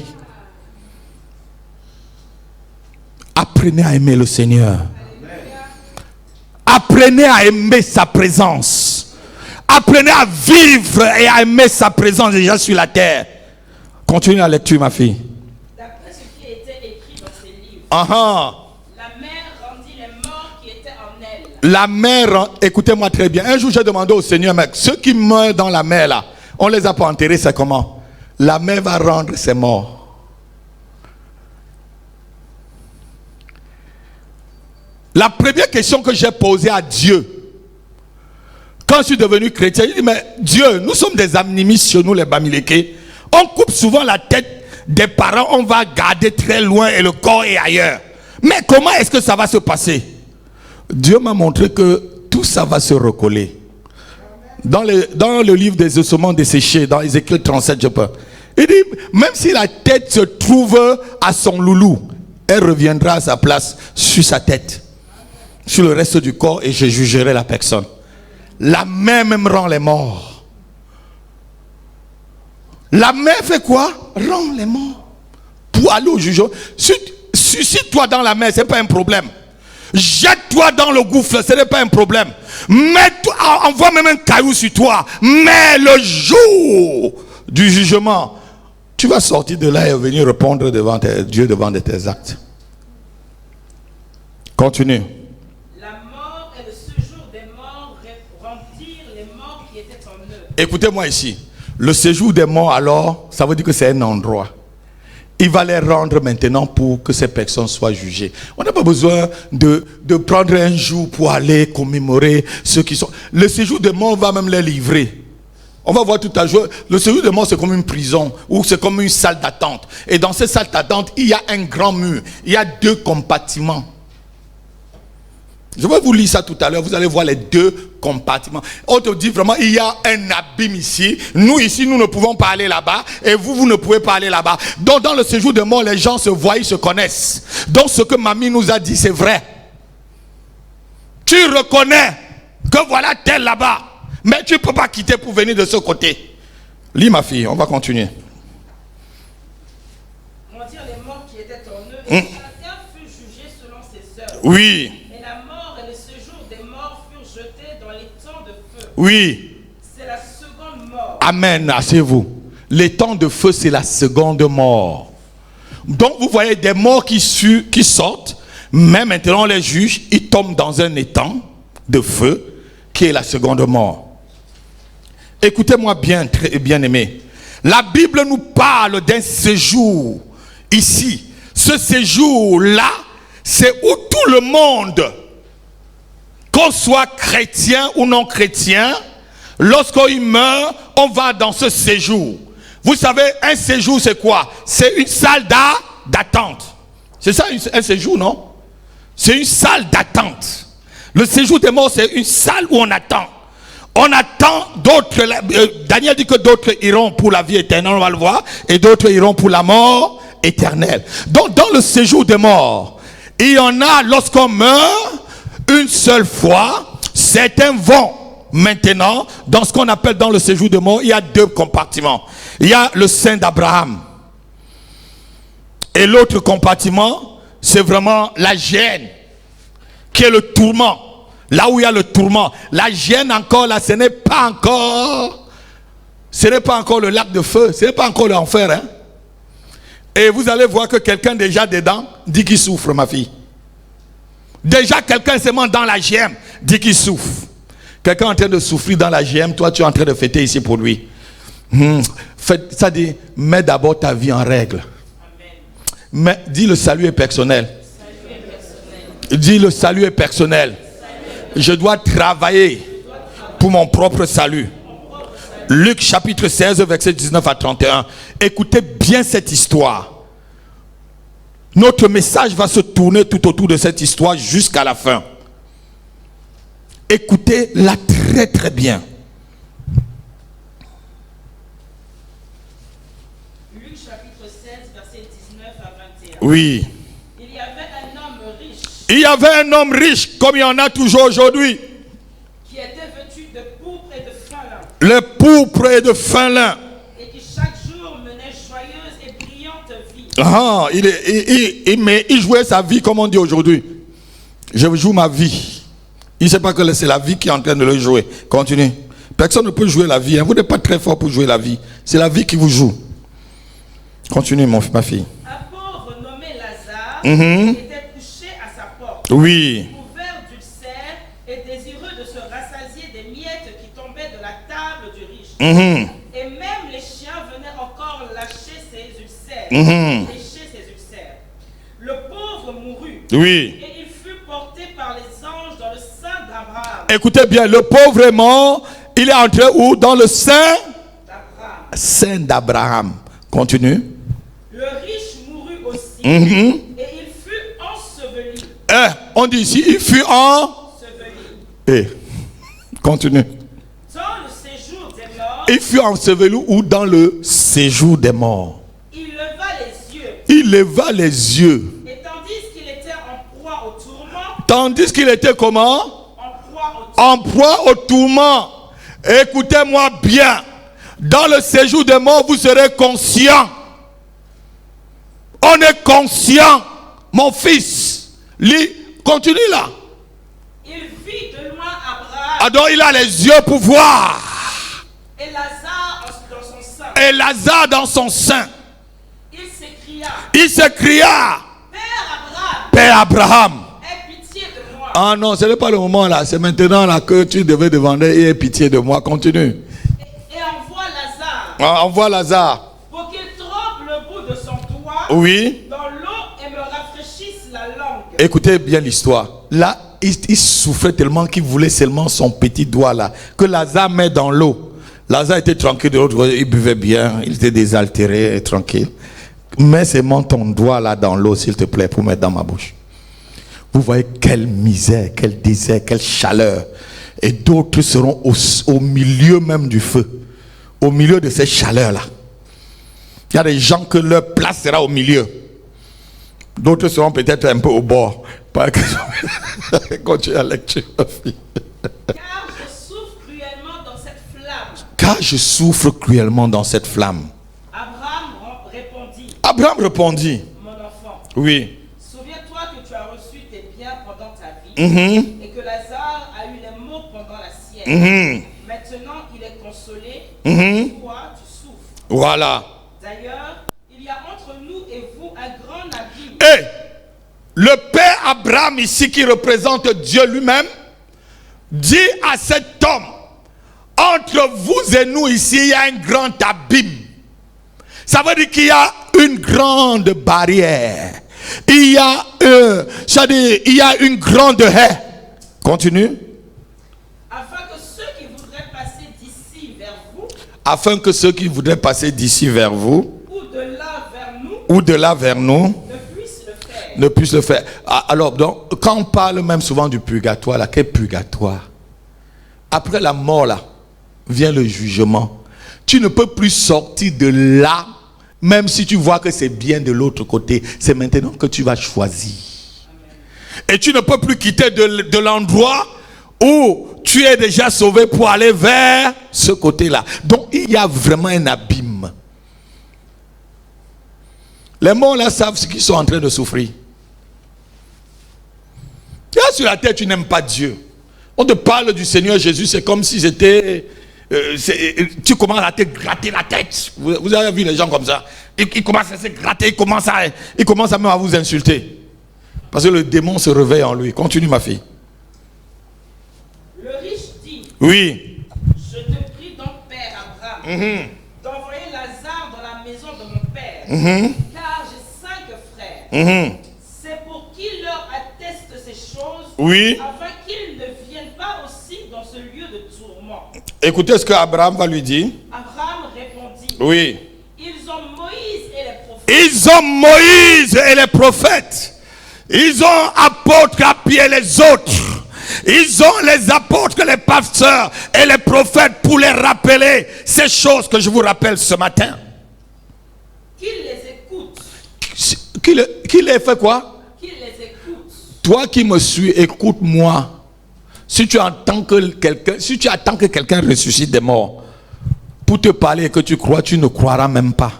Speaker 1: Apprenez à aimer le Seigneur. Apprenez à aimer sa présence. Apprenez à vivre et à aimer sa présence déjà sur la terre. Continue la lecture, ma fille.
Speaker 3: D'après ce qui a été écrit dans ces livres, la mer rendit les morts qui étaient en elle.
Speaker 1: La mer, écoutez-moi très bien. Un jour, j'ai demandé au Seigneur, mec, ceux qui meurent dans la mer, là, on les a pas enterrés, c'est comment? La mer va rendre ses morts. La première question que j'ai posée à Dieu, quand je suis devenu chrétien, je dis, mais Dieu, nous sommes des animistes chez nous, les Bamileke. On coupe souvent la tête des parents, on va garder très loin et le corps est ailleurs. Mais comment est-ce que ça va se passer? Dieu m'a montré que tout ça va se recoller. Dans le livre des ossements desséchés, dans Ézéchiel 37, je peux. Il dit, même si la tête se trouve à son loulou, elle reviendra à sa place sur sa tête, sur le reste du corps, et je jugerai la personne. La main même rend les morts. La main fait quoi? Rend les morts. Pour aller au jugement. Suscite-toi dans la mer, ce n'est pas un problème. Jette-toi dans le gouffre, ce n'est pas un problème. Envoie même un caillou sur toi. Mais le jour du jugement, tu vas sortir de là et venir répondre devant Dieu, devant tes actes. Continue.
Speaker 3: La mort et le séjour des morts rendirent les morts qui étaient en eux.
Speaker 1: Écoutez-moi ici. Le séjour des morts, alors, ça veut dire que c'est un endroit. Il va les rendre maintenant pour que ces personnes soient jugées. On n'a pas besoin de prendre un jour pour aller commémorer ceux qui sont... Le séjour des morts va même les livrer. On va voir tout à l'heure. Le séjour des morts, c'est comme une prison ou c'est comme une salle d'attente. Et dans cette salle d'attente, il y a un grand mur. Il y a 2 compartiments. Je vais vous lire ça tout à l'heure. Vous allez voir les 2 compartiments. On te dit vraiment, il y a un abîme ici. Nous ici, nous ne pouvons pas aller là-bas. Et vous ne pouvez pas aller là-bas. Donc dans le séjour de mort, les gens se voient, ils se connaissent. Donc ce que mamie nous a dit, c'est vrai. Tu reconnais que voilà tel là-bas. Mais tu ne peux pas quitter pour venir de ce côté. Lis ma fille, on va continuer.
Speaker 3: On dire les morts qui étaient en eux. Et chacun fut jugé selon ses œuvres.
Speaker 1: Oui. Oui.
Speaker 3: C'est la seconde mort.
Speaker 1: Amen, asseyez-vous. Les temps de feu, c'est la seconde mort. Donc vous voyez des morts qui sortent, mais maintenant on les juge, ils tombent dans un étang de feu qui est la seconde mort. Écoutez-moi bien, très bien aimé. La Bible nous parle d'un séjour ici. Ce séjour-là, c'est où tout le monde, qu'on soit chrétien ou non chrétien, lorsqu'il meurt, on va dans ce séjour. Vous savez, un séjour c'est quoi? C'est une salle d'attente. C'est ça un séjour, non? C'est une salle d'attente. Le séjour des morts, c'est une salle où on attend. On attend d'autres. Daniel dit que d'autres iront pour la vie éternelle, on va le voir, et d'autres iront pour la mort éternelle. Donc dans le séjour des morts, il y en a lorsqu'on meurt une seule fois. Certains vont maintenant dans ce qu'on appelle dans le séjour de mort. Il y a 2 compartiments. Il y a le sein d'Abraham et l'autre compartiment, c'est vraiment la géhenne, qui est le tourment. Là où il y a le tourment, la géhenne encore là, ce n'est pas encore le lac de feu, ce n'est pas encore l'enfer, hein? Et vous allez voir que quelqu'un déjà dedans dit qu'il souffre, ma fille. Déjà, quelqu'un seulement dans la GM dit qu'il souffre. Quelqu'un est en train de souffrir dans la GM, toi tu es en train de fêter ici pour lui. Ça dit, mets d'abord ta vie en règle. Mais dis le salut est personnel. Dis le salut est personnel. Je dois travailler pour mon propre salut. Luc chapitre 16, verset 19 à 31. Écoutez bien cette histoire. Notre message va se tourner tout autour de cette histoire jusqu'à la fin. Écoutez-la très très bien.
Speaker 3: Luc chapitre 16, verset 19 à 21.
Speaker 1: Oui.
Speaker 3: Il y avait un homme riche
Speaker 1: Il y avait un homme riche, comme il y en a toujours aujourd'hui.
Speaker 3: qui était vêtu de pourpre et de fin lin,
Speaker 1: Le pourpre et de fin lin.
Speaker 3: et qui chaque jour menait joyeuse et brillante vie.
Speaker 1: Ah, mais il jouait sa vie comme on dit aujourd'hui. Je joue ma vie. Il ne sait pas que c'est la vie qui est en train de le jouer. Continue. Personne ne peut jouer la vie. Hein. Vous n'êtes pas très fort pour jouer la vie. C'est la vie qui vous joue. Continue, ma fille.
Speaker 3: Un pauvre nommé Lazare était couché à sa porte,
Speaker 1: Oui.
Speaker 3: couvert d'ulcères et désireux de se rassasier des miettes qui tombaient de la table du riche. Et même les chiens venaient encore lâcher ses ulcères. Lécher ses ulcères. Le pauvre mourut.
Speaker 1: Oui.
Speaker 3: Et il fut porté par les anges dans le sein d'Abraham.
Speaker 1: Écoutez bien, le pauvre est mort. Il est entré où? Dans le sein d'Abraham. Continue.
Speaker 3: Le riche mourut aussi. Et il fut enseveli.
Speaker 1: On dit ici, il fut
Speaker 3: Enseveli.
Speaker 1: Continue.
Speaker 3: Dans le séjour des morts,
Speaker 1: Il fut enseveli où? Dans le séjour des morts.
Speaker 3: il leva les yeux.
Speaker 1: Il leva les yeux.
Speaker 3: Et tandis qu'il était en proie au tourment,
Speaker 1: Tandis qu'il était comment?
Speaker 3: en proie au tourment,
Speaker 1: En proie au tourment. Écoutez-moi bien. Dans le séjour des morts, vous serez conscient. On est conscient. Mon fils, lis, continue là.
Speaker 3: il vit de loin Abraham
Speaker 1: Alors il a les yeux pour voir.
Speaker 3: et Lazare dans son sein.
Speaker 1: Et Lazare dans son sein.
Speaker 3: Il s'écria,
Speaker 1: Il s'écria,
Speaker 3: Père Abraham,
Speaker 1: Père Abraham.
Speaker 3: aie pitié de moi.
Speaker 1: Ah non, ce n'est pas le moment là. C'est maintenant là que tu devais demander aie pitié de moi. Continue.
Speaker 3: Et envoie Lazare
Speaker 1: Envoie Lazare.
Speaker 3: pour qu'il trempe le bout de son doigt
Speaker 1: Oui.
Speaker 3: dans l'eau et me rafraîchisse la langue.
Speaker 1: Écoutez bien l'histoire. Là, il souffrait tellement qu'il voulait seulement son petit doigt là. Que Lazare met dans l'eau. Lazare était tranquille de l'autre côté. Il buvait bien. Il était désaltéré et tranquille. Mets seulement ton doigt là dans l'eau, s'il te plaît, pour mettre dans ma bouche. Vous voyez quelle misère, quel désert, quelle chaleur. Et d'autres seront au milieu même du feu. Au milieu de cette chaleur-là. Il y a des gens que leur place sera au milieu. D'autres seront peut-être un peu au bord. Continue la lecture, ma fille.
Speaker 3: Car je souffre cruellement dans cette flamme.
Speaker 1: Car je souffre cruellement dans cette flamme. Abraham répondit.
Speaker 3: Mon enfant,
Speaker 1: Oui.
Speaker 3: souviens-toi que tu as reçu tes biens pendant ta vie et que Lazare a eu les maux pendant la sienne. Maintenant, il est consolé. Toi, tu souffres.
Speaker 1: Voilà.
Speaker 3: D'ailleurs, il y a entre nous et vous un grand abîme.
Speaker 1: Et le père Abraham ici, qui représente Dieu lui-même, dit à cet homme, entre vous et nous ici, il y a un grand abîme. Ça veut dire qu'il y a une grande barrière. Il y a une grande haie. Continue.
Speaker 3: Afin que ceux qui voudraient passer d'ici vers vous,
Speaker 1: Afin que ceux qui voudraient passer d'ici vers vous,
Speaker 3: ou de là vers nous,
Speaker 1: ou de là vers nous,
Speaker 3: ne puissent le faire.
Speaker 1: Alors, donc, quand on parle même souvent du purgatoire, là, quel purgatoire? Après la mort, là, vient le jugement. Tu ne peux plus sortir de là, même si tu vois que c'est bien de l'autre côté. C'est maintenant que tu vas choisir. Et tu ne peux plus quitter de l'endroit où tu es déjà sauvé pour aller vers ce côté-là. Donc, il y a vraiment un abîme. Les morts là savent ce qu'ils sont en train de souffrir. Là sur la terre, tu n'aimes pas Dieu. On te parle du Seigneur Jésus, c'est comme si c'était... tu commences à te gratter la tête. Vous avez vu les gens comme ça. Ils commencent à se gratter, ils commencent à même à vous insulter. Parce que le démon se réveille en lui. Continue, ma fille.
Speaker 3: Le riche dit,
Speaker 1: Oui.
Speaker 3: je te prie donc, Père Abraham, d'envoyer Lazare dans la maison de mon père, car j'ai 5 frères. C'est pour qu'il leur atteste ces choses,
Speaker 1: Oui.
Speaker 3: afin qu'ils ne viennent pas aussi dans ce lieu de tourment.
Speaker 1: Écoutez ce que Abraham va lui dire.
Speaker 3: Abraham répondit,
Speaker 1: Oui.
Speaker 3: ils ont Moïse et les prophètes.
Speaker 1: Ils ont Moïse et les prophètes. Ils ont apôtres à pied les autres. Ils ont les apôtres, les pasteurs et les prophètes pour les rappeler ces choses que je vous rappelle ce matin.
Speaker 3: Qu'ils les écoutent.
Speaker 1: Qui les fait quoi?
Speaker 3: Qu'ils les écoutent.
Speaker 1: Toi qui me suis, écoute-moi. Si tu attends que quelqu'un ressuscite des morts pour te parler et que tu crois, tu ne croiras même pas.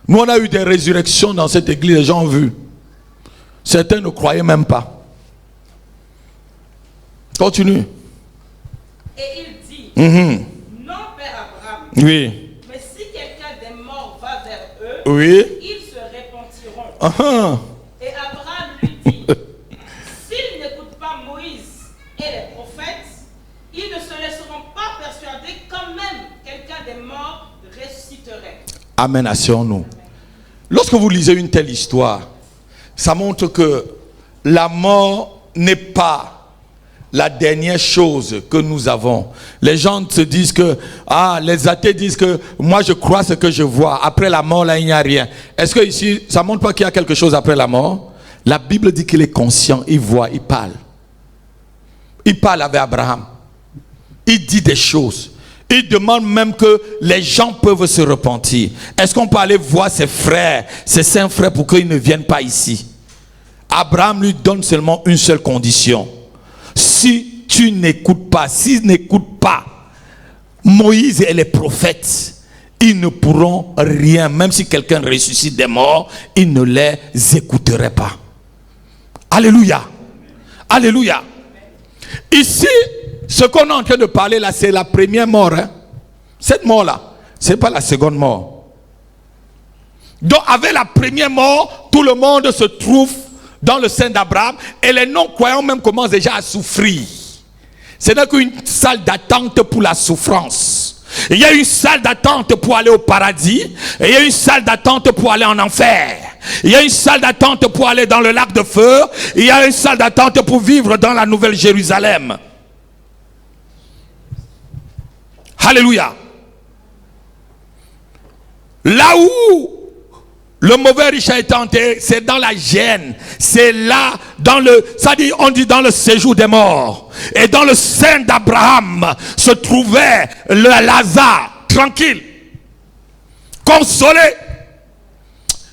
Speaker 1: Nous, on a eu des résurrections dans cette église, les gens ont vu. Certains ne croyaient même pas. Continue.
Speaker 3: Et il dit, non, Père Abraham,
Speaker 1: Oui.
Speaker 3: mais si quelqu'un des morts va vers eux,
Speaker 1: Oui.
Speaker 3: ils se repentiront. Et Abraham lui dit, s'ils n'écoutent pas Moïse et les prophètes, ils ne se laisseront pas persuader quand même quelqu'un des morts ressusciterait.
Speaker 1: Amen, asseyons-nous. Lorsque vous lisez une telle histoire, ça montre que la mort n'est pas la dernière chose que nous avons. Les gens se disent que, les athées disent que moi je crois ce que je vois. Après la mort, là, il n'y a rien. Est-ce que ici, ça montre pas qu'il y a quelque chose après la mort? La Bible dit qu'il est conscient, il voit, il parle. Il parle avec Abraham. Il dit des choses. Il demande même que les gens peuvent se repentir. Est-ce qu'on peut aller voir ses frères, ses 5 frères pour qu'ils ne viennent pas ici? Abraham lui donne seulement une seule condition. Si tu n'écoutes pas, s'ils n'écoutent pas Moïse et les prophètes, ils ne pourront rien. Même si quelqu'un ressuscite des morts, ils ne les écouteraient pas. Alléluia. Alléluia. Ici, ce qu'on est en train de parler là, c'est la première mort. Hein? Cette mort-là, ce n'est pas la seconde mort. Donc, avec la première mort, tout le monde se trouve dans le sein d'Abraham et les non-croyants même commencent déjà à souffrir. Ce n'est qu'une salle d'attente pour la souffrance. Il y a une salle d'attente pour aller au paradis et il y a une salle d'attente pour aller en enfer. Il y a une salle d'attente pour aller dans le lac de feu. Il y a une salle d'attente pour vivre dans la Nouvelle Jérusalem. Alléluia. Là où le mauvais riche a été enterré, c'est dans la gêne. C'est là, on dit dans le séjour des morts. Et dans le sein d'Abraham se trouvait le Lazare, tranquille, consolé.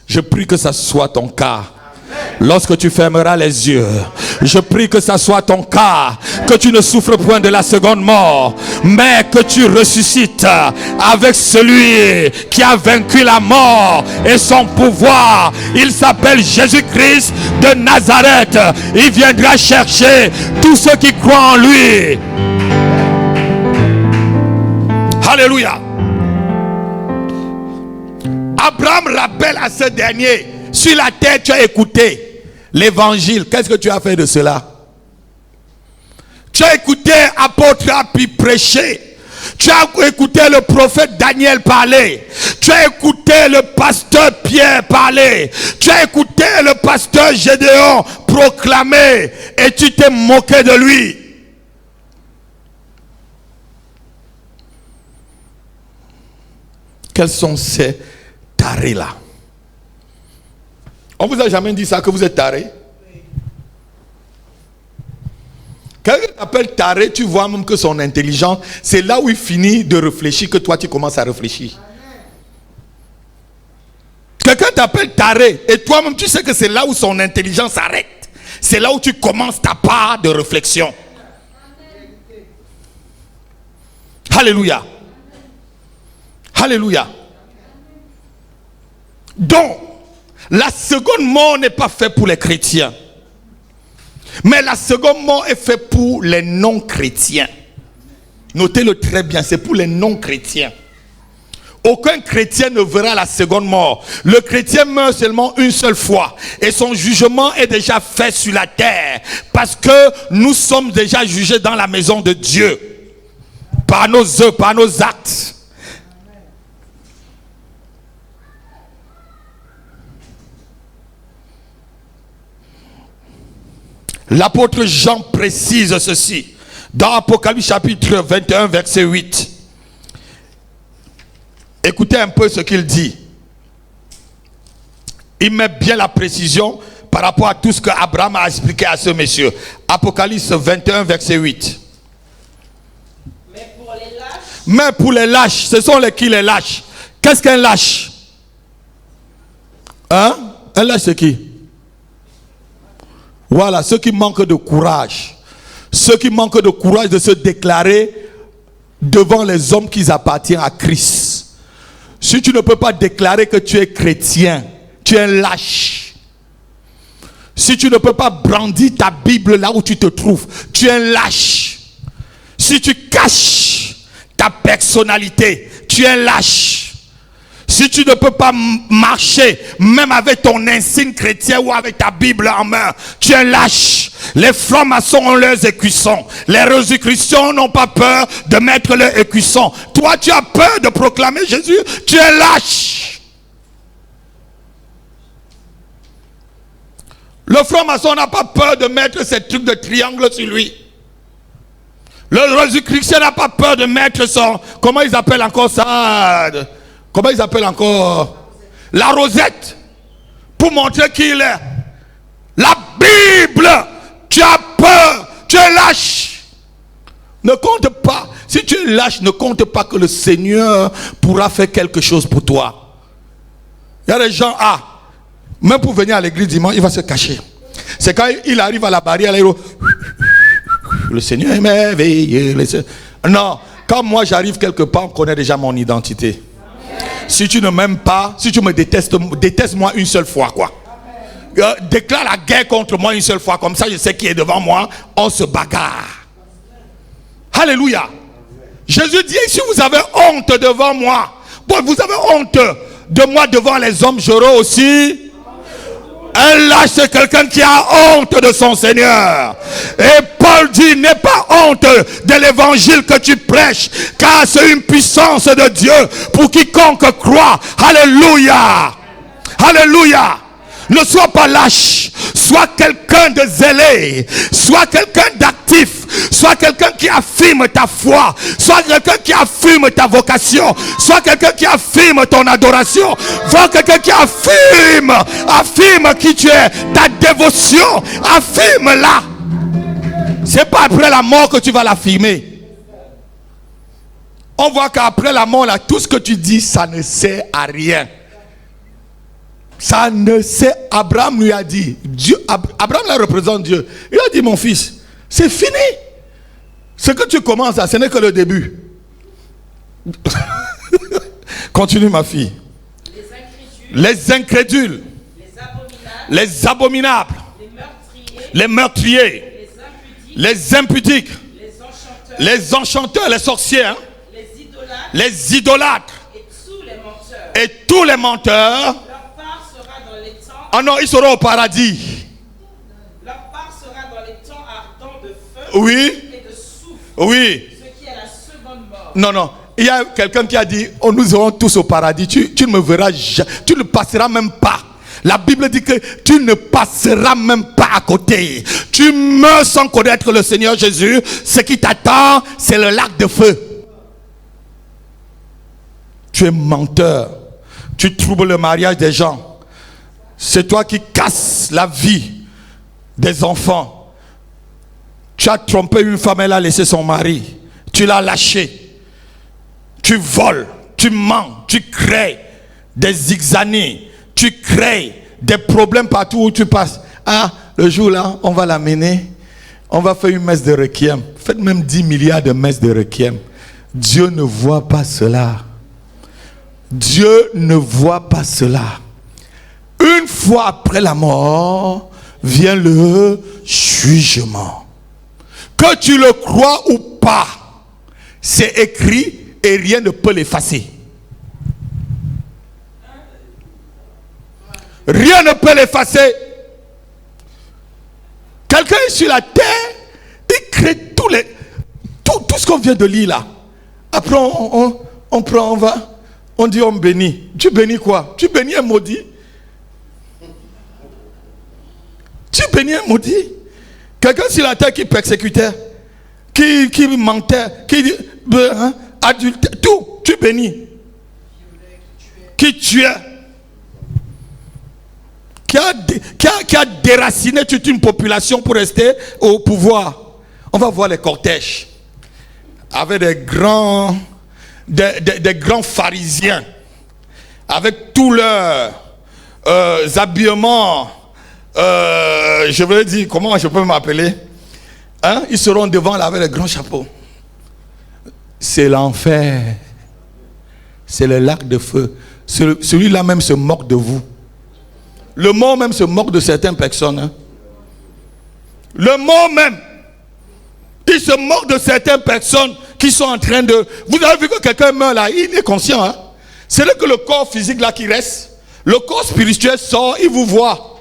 Speaker 1: Je prie que ça soit ton cas. Lorsque tu fermeras les yeux, je prie que ça soit ton cas, que tu ne souffres point de la seconde mort, mais que tu ressuscites avec celui qui a vaincu la mort et son pouvoir. Il s'appelle Jésus-Christ de Nazareth. Il viendra chercher tous ceux qui croient en lui. Alléluia. Abraham rappelle à ce dernier: sur la terre, tu as écouté l'évangile. Qu'est-ce que tu as fait de cela? Tu as écouté apôtre puis prêcher. Tu as écouté le prophète Daniel parler. Tu as écouté le pasteur Pierre parler. Tu as écouté le pasteur Gédéon proclamer. Et tu t'es moqué de lui. Quels sont ces tarés-là? On vous a jamais dit ça, que vous êtes taré? Quelqu'un t'appelle taré, tu vois même que son intelligence, c'est là où il finit de réfléchir que toi tu commences à réfléchir. Quelqu'un t'appelle taré et toi-même tu sais que c'est là où son intelligence s'arrête. C'est là où tu commences ta part de réflexion. Alléluia. Alléluia. Donc, la seconde mort n'est pas faite pour les chrétiens. Mais la seconde mort est faite pour les non-chrétiens. Notez-le très bien, c'est pour les non-chrétiens. Aucun chrétien ne verra la seconde mort. Le chrétien meurt seulement une seule fois. Et son jugement est déjà fait sur la terre. Parce que nous sommes déjà jugés dans la maison de Dieu. Par nos œuvres, par nos actes. L'apôtre Jean précise ceci. Dans Apocalypse chapitre 21, verset 8. Écoutez un peu ce qu'il dit. Il met bien la précision par rapport à tout ce qu'Abraham a expliqué à ce monsieur. Apocalypse 21, verset 8. Mais pour les lâches, ce sont qui les lâches? Qu'est-ce qu'un lâche? Hein? Un lâche c'est qui? Voilà, ceux qui manquent de courage. Ceux qui manquent de courage de se déclarer devant les hommes qui appartiennent à Christ. Si tu ne peux pas déclarer que tu es chrétien, tu es un lâche. Si tu ne peux pas brandir ta Bible là où tu te trouves, tu es un lâche. Si tu caches ta personnalité, tu es un lâche. Si tu ne peux pas marcher, même avec ton insigne chrétien ou avec ta Bible en main, tu es un lâche. Les francs-maçons ont leurs écussons. Les Rosicruciens n'ont pas peur de mettre leurs écussons. Toi, tu as peur de proclamer Jésus. Tu es lâche. Le franc-maçon n'a pas peur de mettre ces trucs de triangle sur lui. Le Rosicrucien n'a pas peur de mettre son... Comment ils appellent encore ça? Comment ils appellent encore? La rosette. Pour montrer qui il est. La Bible. Tu as peur, tu es lâche. Ne compte pas. Si tu es lâche, ne compte pas que le Seigneur pourra faire quelque chose pour toi. Il y a des gens, même pour venir à l'église dimanche, il va se cacher. C'est quand il arrive à la barrière, il dit, le Seigneur est merveilleux. Non, quand moi j'arrive quelque part, on connaît déjà mon identité. Si tu ne m'aimes pas, si tu me détestes, déteste-moi une seule fois, quoi. Déclare la guerre contre moi une seule fois, comme ça je sais qui est devant moi, on se bagarre. Alléluia. Jésus dit, si vous avez honte devant moi, bon, vous avez honte de moi devant les hommes, j'aurai aussi un lâche. C'est quelqu'un qui a honte de son Seigneur. Et Paul dit, n'aie pas honte de l'évangile que tu prêches, car c'est une puissance de Dieu pour quiconque croit. Alléluia. Alléluia. Ne sois pas lâche, sois quelqu'un de zélé, sois quelqu'un d'actif, sois quelqu'un qui affirme ta foi, sois quelqu'un qui affirme ta vocation, sois quelqu'un qui affirme ton adoration, sois quelqu'un qui affirme qui tu es, ta dévotion, affirme-la. C'est pas après la mort que tu vas l'affirmer. On voit qu'après la mort, là, tout ce que tu dis, ça ne sert à rien. Ça ne sait. Abraham lui a dit, Dieu, Abraham là représente Dieu. Il a dit, mon fils, c'est fini. Ce que tu commences là, ce n'est que le début. Continue ma fille. Les incrédules. Les abominables. Les meurtriers. Les impudiques. Les enchanteurs, les sorciers. Hein? Les idolâtres. Et tous les menteurs. Ah non, ils seront au paradis.
Speaker 3: Leur part sera dans les temps ardents de feu
Speaker 1: oui.
Speaker 3: Et de souffle.
Speaker 1: Oui.
Speaker 3: Ce qui est la seconde mort.
Speaker 1: Non, non. Il y a quelqu'un qui a dit, oh, nous serons tous au paradis. Tu ne me verras jamais. Tu ne passeras même pas. La Bible dit que tu ne passeras même pas à côté. Tu meurs sans connaître le Seigneur Jésus. Ce qui t'attend, c'est le lac de feu. Tu es menteur. Tu troubles le mariage des gens. C'est toi qui casses la vie des enfants. Tu as trompé une femme, elle a laissé son mari. Tu l'as lâché. Tu voles, tu mens, tu crées des zigzanis. Tu crées des problèmes partout où tu passes. Ah, le jour là, on va l'amener. On va faire une messe de requiem. Faites même 10 milliards de messes de requiem. Dieu ne voit pas cela. Dieu ne voit pas cela. Une fois après la mort, vient le jugement. Que tu le crois ou pas, c'est écrit et rien ne peut l'effacer. Rien ne peut l'effacer. Quelqu'un est sur la terre, il crée tout ce qu'on vient de lire là. Après on prend, on dit on bénit. Tu bénis quoi? Tu bénis un maudit? Tu bénis un maudit? Quelqu'un sur la terre qui persécutait, qui mentait, qui adultère, tout, tu bénis. Qui tuait, qui a déraciné toute une population pour rester au pouvoir. On va voir les cortèges avec des grands pharisiens, avec tous leurs habillements. Je veux dire, comment je peux m'appeler? Ils seront devant là avec les grands chapeaux. C'est l'enfer. C'est le lac de feu. Celui-là même se moque de vous. Le mot même se moque de certaines personnes. Le mot même, il se moque de certaines personnes qui sont en train de... Vous avez vu que quelqu'un meurt là, il est conscient. C'est là que le corps physique là qui reste. Le corps spirituel sort, il vous voit.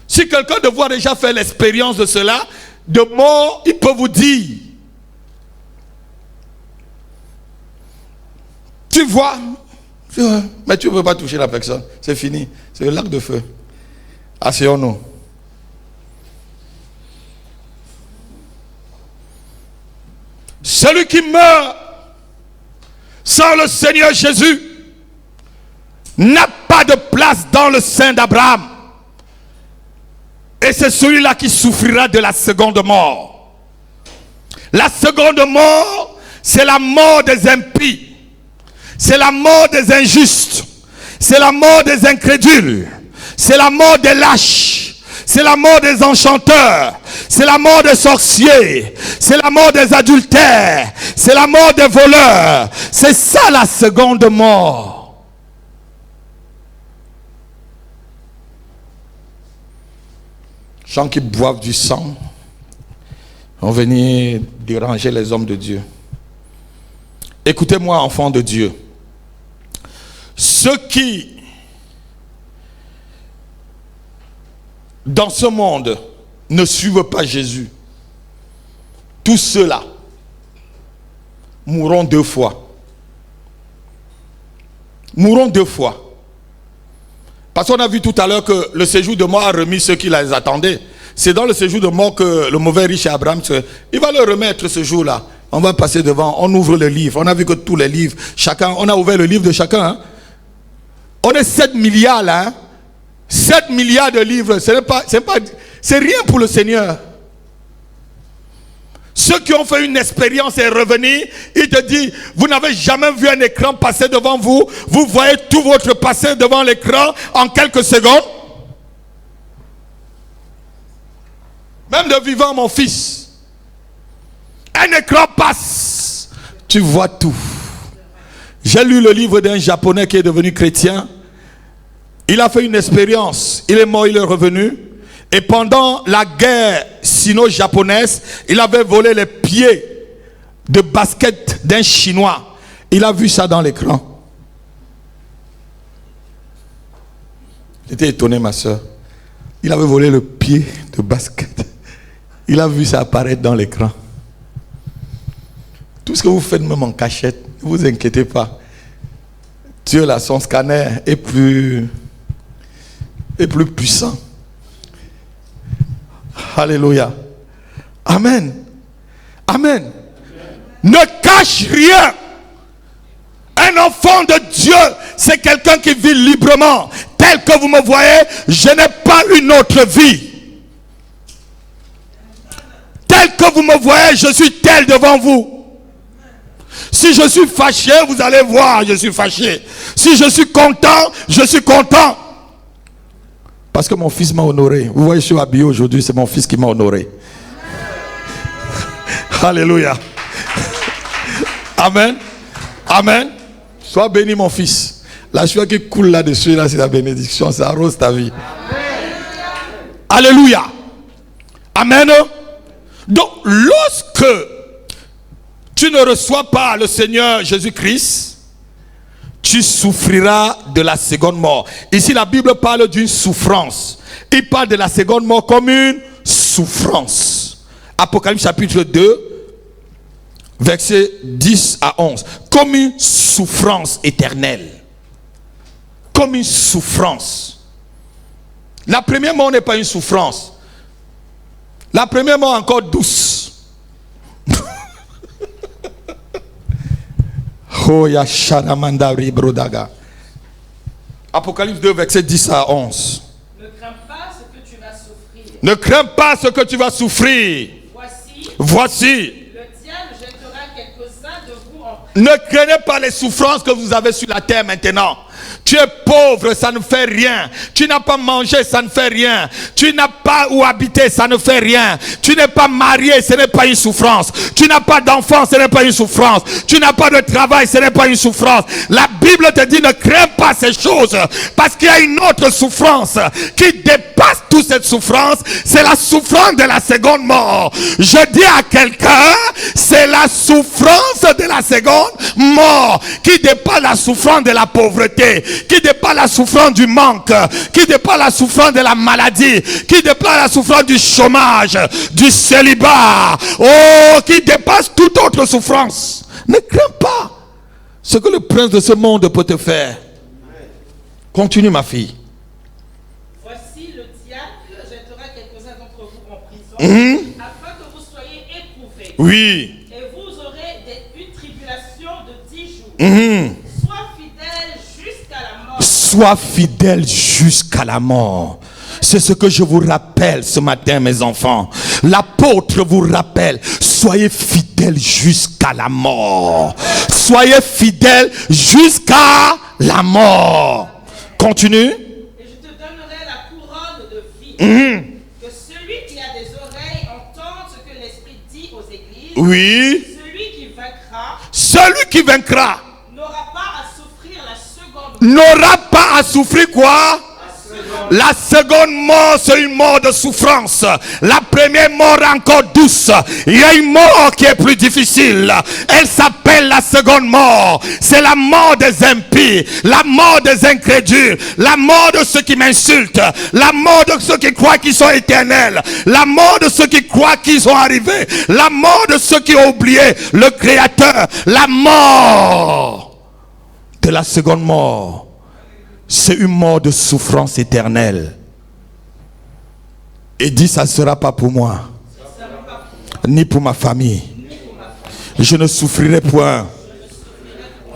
Speaker 1: Si quelqu'un de vous a déjà fait l'expérience de cela, de mort, il peut vous dire. Tu vois, mais tu ne peux pas toucher la personne. C'est fini. C'est le lac de feu. Asseyons-nous. Celui qui meurt sans le Seigneur Jésus n'a pas de place dans le sein d'Abraham. Et c'est celui-là qui souffrira de la seconde mort. La seconde mort, c'est la mort des impies. C'est la mort des injustes. C'est la mort des incrédules. C'est la mort des lâches. C'est la mort des enchanteurs. C'est la mort des sorciers. C'est la mort des adultères. C'est la mort des voleurs. C'est ça la seconde mort. Gens qui boivent du sang vont venir déranger les hommes de Dieu. Écoutez-moi, enfants de Dieu. Ceux qui, dans ce monde, ne suivent pas Jésus, tous ceux-là mourront deux fois. Mourront deux fois. Parce qu'on a vu tout à l'heure que le séjour de mort a remis ceux qui les attendaient. C'est dans le séjour de mort que le mauvais riche Abraham, il va le remettre ce jour-là. On va passer devant, on ouvre le livre. On a vu que tous les livres, chacun, on a ouvert le livre de chacun. On est 7 milliards là. 7 milliards de livres, c'est rien pour le Seigneur. Ceux qui ont fait une expérience et revenir, il te dit, vous n'avez jamais vu un écran passer devant vous, vous voyez tout votre passé devant l'écran en quelques secondes. Même de vivant, mon fils, un écran passe, tu vois tout. J'ai lu le livre d'un Japonais qui est devenu chrétien. Il a fait une expérience, il est mort, il est revenu. Et pendant la guerre sino-japonaise, il avait volé les pieds de basket d'un Chinois. Il a vu ça dans l'écran. J'étais étonné, ma soeur. Il avait volé le pied de basket. Il a vu ça apparaître dans l'écran. Tout ce que vous faites même en cachette, ne vous inquiétez pas. Dieu là, son scanner est plus puissant. Alléluia. Amen. Amen. Ne cache rien. Un enfant de Dieu, c'est quelqu'un qui vit librement. Tel que vous me voyez, je n'ai pas une autre vie. Tel que vous me voyez, je suis tel devant vous. Si je suis fâché, vous allez voir, je suis fâché. Si je suis content, je suis content. Parce que mon fils m'a honoré. Vous voyez, je suis habillé aujourd'hui, c'est mon fils qui m'a honoré. Alléluia. Amen. Amen. Sois béni, mon fils. La joie qui coule là-dessus, là, c'est la bénédiction. Ça arrose ta vie. Amen. Alléluia. Amen. Donc, lorsque tu ne reçois pas le Seigneur Jésus-Christ, tu tu souffriras de la seconde mort. Ici, la Bible parle d'une souffrance. Il parle de la seconde mort comme une souffrance. Apocalypse chapitre 2, versets 10 à 11. Comme une souffrance éternelle. Comme une souffrance. La première mort n'est pas une souffrance. La première mort est encore douce. Oh, ya sharamandari brodaga. Apocalypse 2, verset 10 à 11.
Speaker 3: Ne crains pas ce que tu vas souffrir.
Speaker 1: Ne crains pas ce que tu vas souffrir. Voici.
Speaker 3: Le diable jettera quelques-uns de vous en prison.
Speaker 1: Ne craignez pas les souffrances que vous avez sur la terre maintenant. Tu es pauvre, ça ne fait rien. Tu n'as pas mangé, ça ne fait rien. Tu n'as pas où habiter, ça ne fait rien. Tu n'es pas marié, ce n'est pas une souffrance. Tu n'as pas d'enfant, ce n'est pas une souffrance. Tu n'as pas de travail, ce n'est pas une souffrance. La Bible te dit ne crains pas ces choses. Parce qu'il y a une autre souffrance qui dépasse toute cette souffrance. C'est la souffrance de la seconde mort. Je dis à quelqu'un, c'est la souffrance de la seconde mort qui dépasse la souffrance de la pauvreté, qui dépasse la souffrance du manque, qui dépasse la souffrance de la maladie, qui dépasse la souffrance du chômage, du célibat, oh, qui dépasse toute autre souffrance. Ne crains pas ce que le prince de ce monde peut te faire. Continue, ma fille.
Speaker 3: Voici le diable jettera quelques-uns d'entre vous en prison, afin que vous soyez éprouvés.
Speaker 1: Oui.
Speaker 3: Et vous aurez une tribulation de 10 jours. Sois fidèle jusqu'à la mort.
Speaker 1: Sois fidèle jusqu'à la mort. C'est ce que je vous rappelle ce matin, mes enfants. L'apôtre vous rappelle, soyez fidèles jusqu'à la mort. Soyez fidèles jusqu'à la mort. Continue.
Speaker 3: Et je te donnerai la couronne de vie. Que celui qui a des oreilles entende ce que l'Esprit dit aux églises.
Speaker 1: Oui.
Speaker 3: Celui qui vaincra
Speaker 1: n'aura pas à souffrir
Speaker 3: la seconde mort.
Speaker 1: n'aura pas à souffrir quoi? La seconde mort, c'est une mort de souffrance. La première mort est encore douce. Il y a une mort qui est plus difficile. Elle s'appelle la seconde mort. C'est la mort des impies, la mort des incrédules, la mort de ceux qui m'insultent, la mort de ceux qui croient qu'ils sont éternels, la mort de ceux qui croient qu'ils sont arrivés, la mort de ceux qui ont oublié le Créateur, la mort de la seconde mort. C'est une mort de souffrance éternelle. Et dit, ça ne sera pas pour moi, ni pour ma famille. Je ne souffrirai point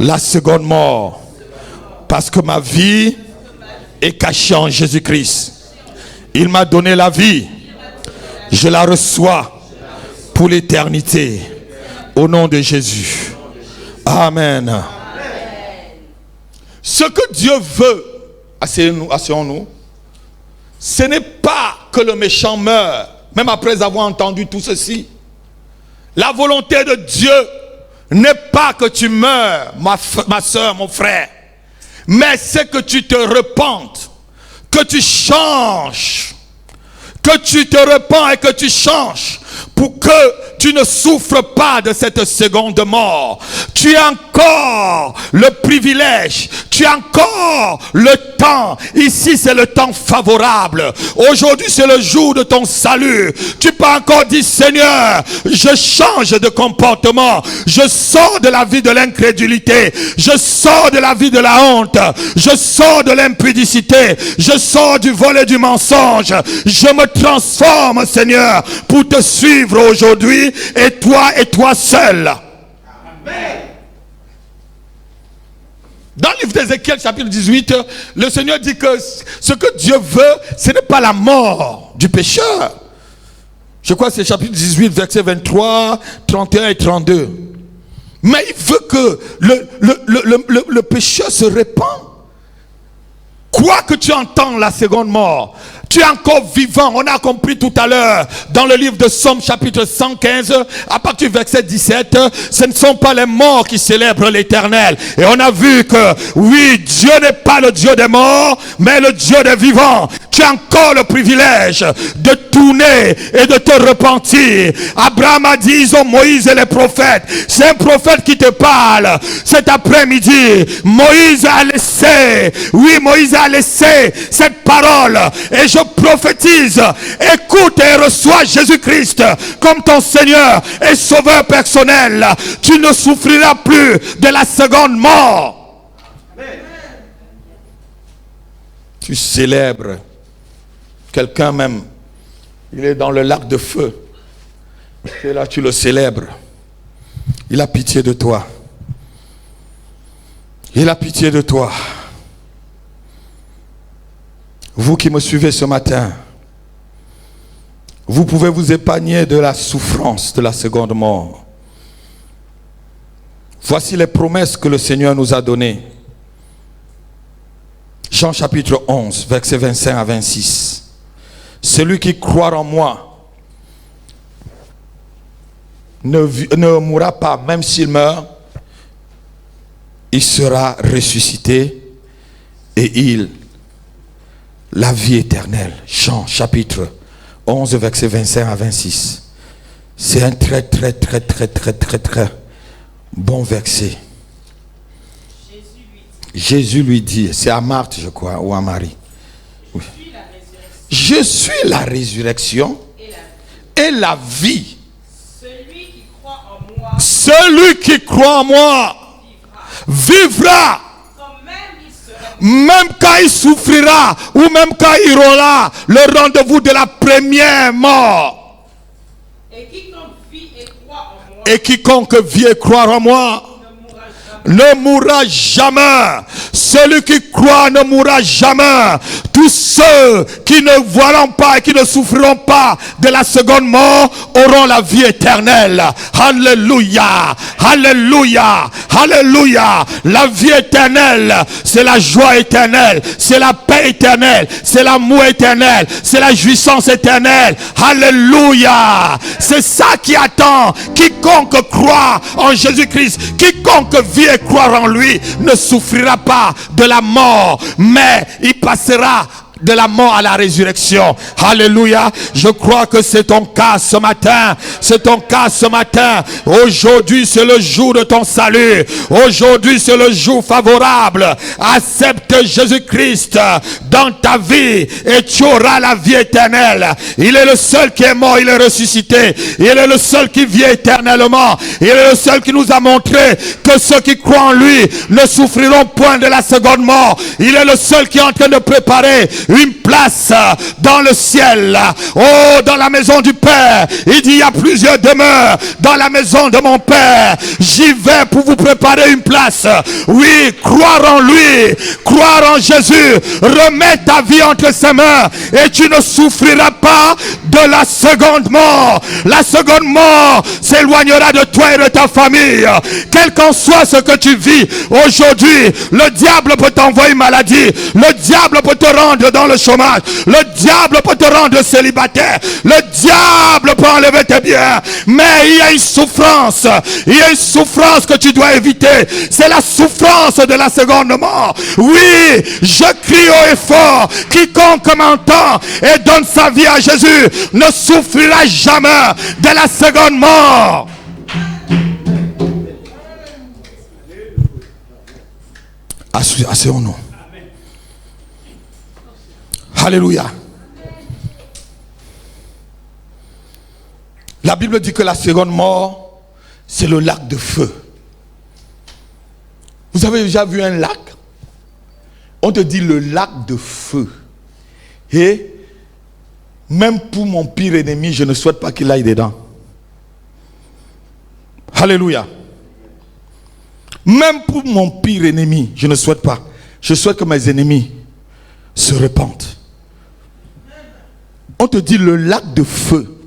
Speaker 1: la seconde mort, parce que ma vie est cachée en Jésus-Christ. Il m'a donné la vie. Je la reçois pour l'éternité. Au nom de Jésus. Amen. Ce que Dieu veut, asseyons-nous, ce n'est pas que le méchant meure, même après avoir entendu tout ceci. La volonté de Dieu n'est pas que tu meurs, ma soeur, mon frère, mais c'est que tu te repentes, que tu changes, que tu te repens et que tu changes, pour que tu ne souffres pas de cette seconde mort. Tu as encore le privilège, tu as encore le temps. Ici c'est le temps favorable. Aujourd'hui c'est le jour de ton salut. Tu peux encore dire, Seigneur, je change de comportement. Je sors de la vie de l'incrédulité. Je sors de la vie de la honte. Je sors de l'impudicité. Je sors du vol et du mensonge. Je me transforme, Seigneur, pour te suivre aujourd'hui, et toi seul. Amen. Dans le livre d'Ézéchiel chapitre 18, le Seigneur dit que ce que Dieu veut, ce n'est pas la mort du pécheur. Je crois que c'est chapitre 18, versets 23, 31 et 32. Mais il veut que le pécheur se répande. Quoi que tu entends la seconde mort, tu es encore vivant. On a compris tout à l'heure dans le livre de Psaume chapitre 115 à partir du verset 17, ce ne sont pas les morts qui célèbrent l'Éternel. Et on a vu que oui, Dieu n'est pas le Dieu des morts, mais le Dieu des vivants. tu as encore le privilège de tourner et de te repentir. Abraham a dit, ils ont Moïse et les prophètes. C'est un prophète qui te parle cet après-midi. Moïse a laissé, oui, Moïse a laissé cette parole. Et je prophétise, écoute et reçois Jésus-Christ comme ton Seigneur et Sauveur personnel. Tu ne souffriras plus de la seconde mort. Amen. Tu célèbres quelqu'un même. Il est dans le lac de feu. Et là, tu le célèbres. Il a pitié de toi. Il a pitié de toi. Vous qui me suivez ce matin, vous pouvez vous épargner de la souffrance de la seconde mort. Voici les promesses que le Seigneur nous a données. Jean chapitre 11, versets 25 à 26. Celui qui croit en moi ne mourra pas, même s'il meurt, il sera ressuscité et la vie éternelle. Jean chapitre 11, versets 25 à 26. C'est un très bon verset. Jésus lui dit, c'est à Marthe je crois, ou à Marie. Oui. Je suis la résurrection et la vie. Celui qui croit en moi vivra. Même quand il souffrira ou même quand il aura le rendez-vous de la première mort. Et quiconque vit et croit en moi ne mourra jamais. Celui qui croit ne mourra jamais. Tous ceux qui ne voieront pas et qui ne souffriront pas de la seconde mort auront la vie éternelle. Alléluia, alléluia, alléluia. La vie éternelle, c'est la joie éternelle, c'est la paix éternelle, c'est l'amour éternel, c'est la jouissance éternelle. Alléluia. C'est ça qui attend quiconque croit en Jésus-Christ. Quiconque vit et croire en lui ne souffrira pas de la mort, mais il passera de la mort à la résurrection. Alléluia. Je crois que c'est ton cas ce matin. C'est ton cas ce matin. Aujourd'hui, c'est le jour de ton salut. Aujourd'hui, c'est le jour favorable. Accepte Jésus-Christ dans ta vie et tu auras la vie éternelle. Il est le seul qui est mort, il est ressuscité. Il est le seul qui vit éternellement. Il est le seul qui nous a montré que ceux qui croient en lui ne souffriront point de la seconde mort. Il est le seul qui est en train de préparer une place dans le ciel. Oh, dans la maison du Père. Il dit, il y a plusieurs demeures dans la maison de mon Père. J'y vais pour vous préparer une place. Oui, croire en lui, croire en Jésus, remets ta vie entre ses mains et tu ne souffriras pas de la seconde mort. La seconde mort s'éloignera de toi et de ta famille. Quel qu'en soit ce que tu vis aujourd'hui, le diable peut t'envoyer maladie, le diable peut te rendre dans le chômage, le diable peut te rendre célibataire, le diable peut enlever tes biens, mais il y a une souffrance, il y a une souffrance que tu dois éviter, c'est la souffrance de la seconde mort. Oui, je crie haut et fort, quiconque m'entend et donne sa vie à Jésus ne souffrira jamais de la seconde mort. Asseyons-nous. Alléluia. La Bible dit que la seconde mort, c'est le lac de feu. Vous avez déjà vu un lac? On te dit le lac de feu. Et même pour mon pire ennemi, je ne souhaite pas qu'il aille dedans. Alléluia. Même pour mon pire ennemi, je ne souhaite pas. Je souhaite que mes ennemis se repentent. On te dit le lac de feu.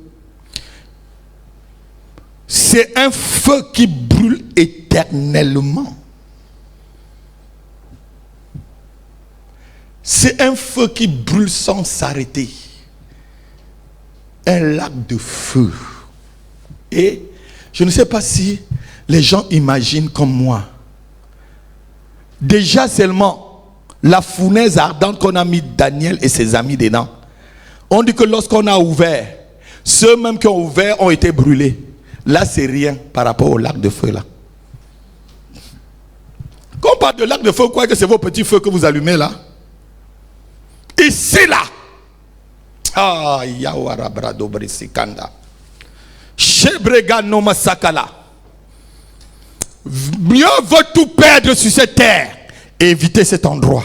Speaker 1: C'est un feu qui brûle éternellement. C'est un feu qui brûle sans s'arrêter. Un lac de feu. Et je ne sais pas si les gens imaginent comme moi. Déjà seulement la fournaise ardente qu'on a mis Daniel et ses amis dedans. On dit que lorsqu'on a ouvert, ceux même qui ont ouvert ont été brûlés. Là, c'est rien par rapport au lac de feu là. Quand on parle de lac de feu, vous croyez que c'est vos petits feux que vous allumez là? Ici là. Ah, Yawara Brado Brisikanda. Shebrega no Masakala. Mieux vaut tout perdre sur cette terre et éviter cet endroit.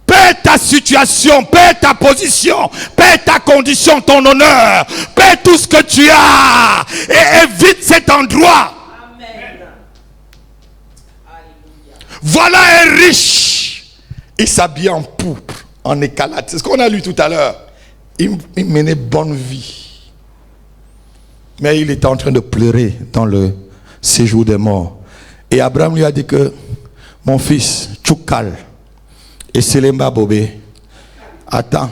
Speaker 1: Paie ta situation, paie ta position, paie ta condition, ton honneur, paie tout ce que tu as et évite cet endroit.
Speaker 3: Amen.
Speaker 1: Voilà un riche. Il s'habille en pourpre, en écarlate. C'est ce qu'on a lu tout à l'heure. Il menait bonne vie. Mais il était en train de pleurer dans le séjour des morts. Et Abraham lui a dit que, mon fils, Tchoukal, et Selemba Bobé, attends,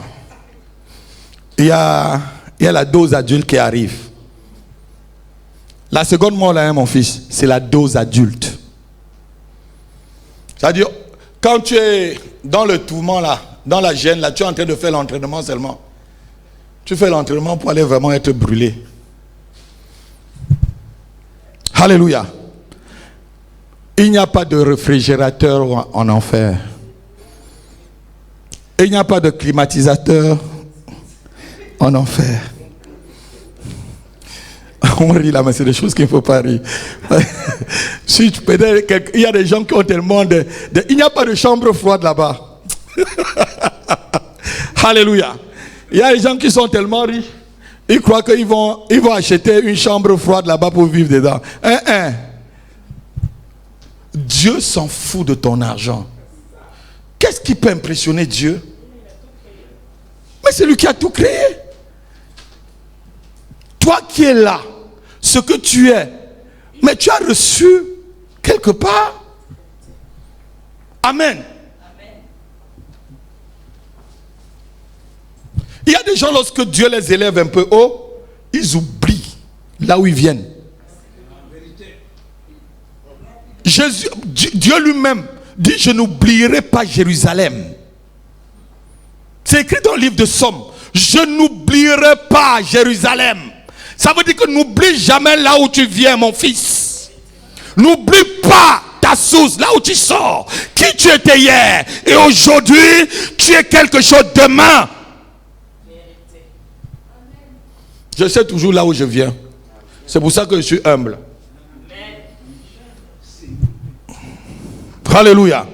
Speaker 1: il y a la dose adulte qui arrive. La seconde mort là, hein, mon fils, c'est la dose adulte. C'est-à-dire, quand tu es dans le tourment là, dans la gêne là, tu es en train de faire l'entraînement seulement. Tu fais l'entraînement pour aller vraiment être brûlé. Alléluia. Il n'y a pas de réfrigérateur en enfer. Il n'y a pas de climatisateur en enfer. On rit là, mais c'est des choses qu'il ne faut pas rire. Si tu peux dire, il y a des gens qui ont tellement il n'y a pas de chambre froide là-bas. Alléluia. Il y a des gens qui sont tellement riches, ils croient qu'ils vont acheter une chambre froide là-bas pour vivre dedans. Dieu s'en fout de ton argent. Qu'est-ce qui peut impressionner Dieu? Mais c'est lui qui a tout créé. Toi qui es là, ce que tu es, mais tu as reçu quelque part. Amen. Il y a des gens, lorsque Dieu les élève un peu haut, ils oublient là où ils viennent. Dieu lui-même dit, je n'oublierai pas Jérusalem. C'est écrit dans le livre de Somme. Je n'oublierai pas Jérusalem. Ça veut dire que n'oublie jamais là où tu viens, mon fils. N'oublie pas ta source, là où tu sors. Qui tu étais hier. Et aujourd'hui, tu es quelque chose demain. Je sais toujours là où je viens. C'est pour ça que je suis humble. Alléluia.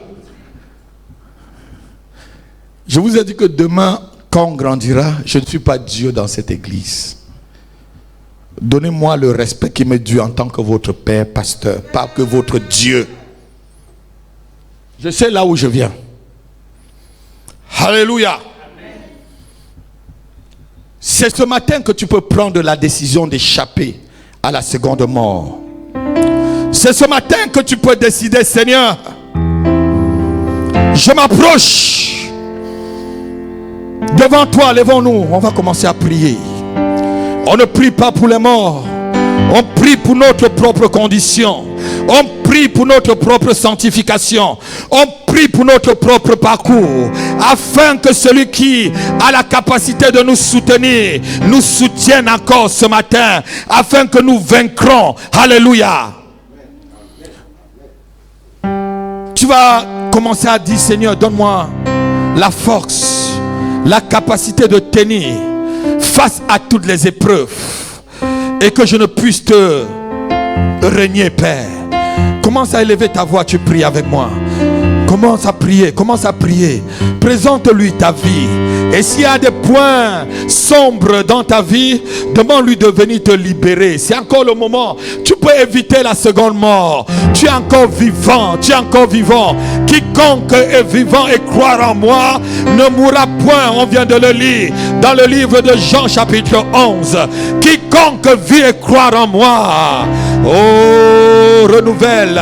Speaker 1: Je vous ai dit que demain, quand on grandira, je ne suis pas Dieu dans cette église. Donnez-moi le respect qui m'est dû en tant que votre père, pasteur, pas que votre Dieu. Je sais là où je viens. Alléluia. C'est ce matin que tu peux prendre la décision d'échapper à la seconde mort. C'est ce matin que tu peux décider, Seigneur, je m'approche devant toi, levons-nous, on va commencer à prier. On ne prie pas pour les morts, on prie pour notre propre condition, on prie pour notre propre sanctification, on prie pour notre propre parcours, afin que celui qui a la capacité de nous soutenir, nous soutienne encore ce matin, afin que nous vaincrons. Alléluia. Tu vas commencer à dire, Seigneur, donne-moi la force, la capacité de tenir face à toutes les épreuves, et que je ne puisse te régner, Père. Commence à élever ta voix, tu pries avec moi. Commence à prier, commence à prier. Présente-lui ta vie. Et s'il y a des points sombres dans ta vie, demande-lui de venir te libérer. C'est encore le moment. Tu peux éviter la seconde mort. Tu es encore vivant, tu es encore vivant. Quiconque est vivant et croire en moi ne mourra point. On vient de le lire dans le livre de Jean chapitre 11. Quiconque vit et croire en moi. Oh, renouvelle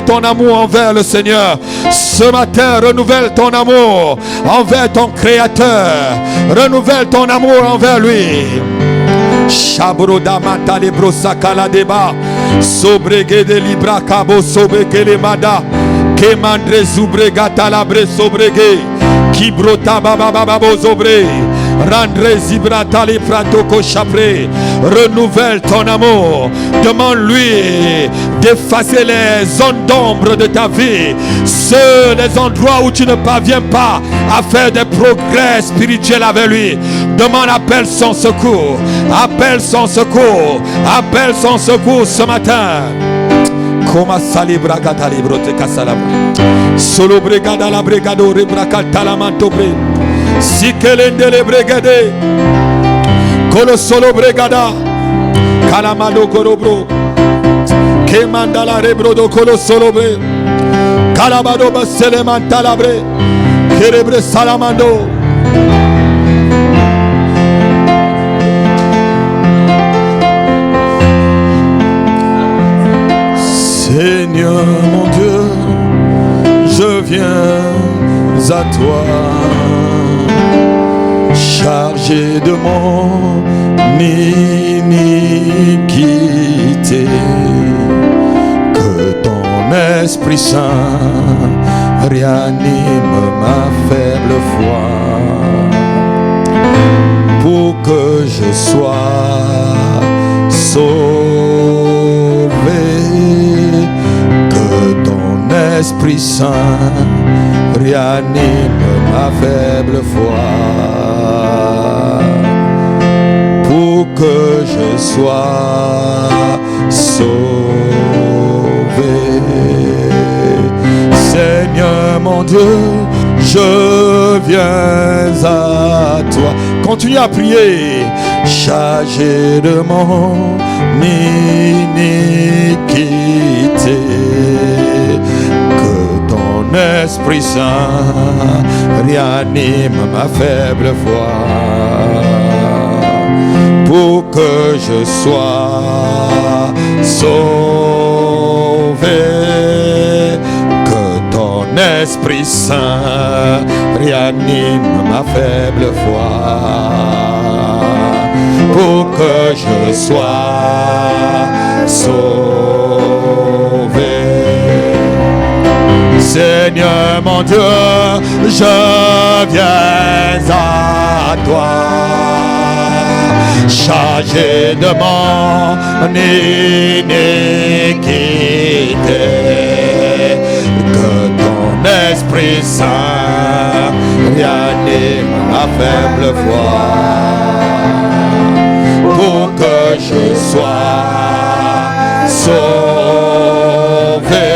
Speaker 1: ton amour envers le Seigneur. Ce matin, renouvelle ton amour envers ton Créateur. Renouvelle ton amour envers lui. Sobrege de libra cabo sobeke le mada. Kemandre zubrega talabre sobrege. Kibrota babababo zobre. Rendre zibrata les pratoko chapré. Renouvelle ton amour. Demande-lui d'effacer les zones d'ombre de ta vie. Les endroits où tu ne parviens pas à faire des progrès spirituels avec lui. Demande, appelle son secours. Appelle son secours. Appelle son secours ce matin. Koma salibra gata libro te kasalabra. Solo bregada la bregado rebraka talamanto bre. Sikelende le bregade. Kolo solo bregada. Kalamado korobro. Kemanda la rebrodo kolo solo bre. Kalabado basele mantalabre. Kerebre salamando. Seigneur mon Dieu, je viens à toi, chargé de mon iniquité, que ton Esprit Saint réanime ma faible foi, pour que je sois sauvé. Esprit Saint réanime ma faible foi, pour que je sois sauvé. Seigneur mon Dieu, je viens à toi. Continue à prier. Chargé de mon iniquité, Esprit Saint réanime ma faible foi, pour que je sois sauvé. Que ton Esprit Saint réanime ma faible foi, pour que je sois sauvé. Seigneur mon Dieu, je viens à toi, chargé de mon iniquité, que ton Esprit Saint réanime ma faible foi, pour que je sois sauvé.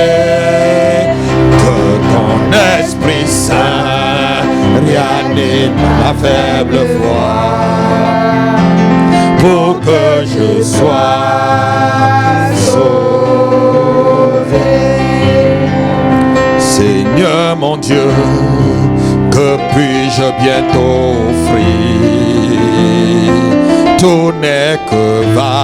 Speaker 1: Esprit Saint réanime ma faible foi, pour que je sois sauvé. Seigneur mon Dieu, que puis-je bientôt offrir? Tout n'est que vanité.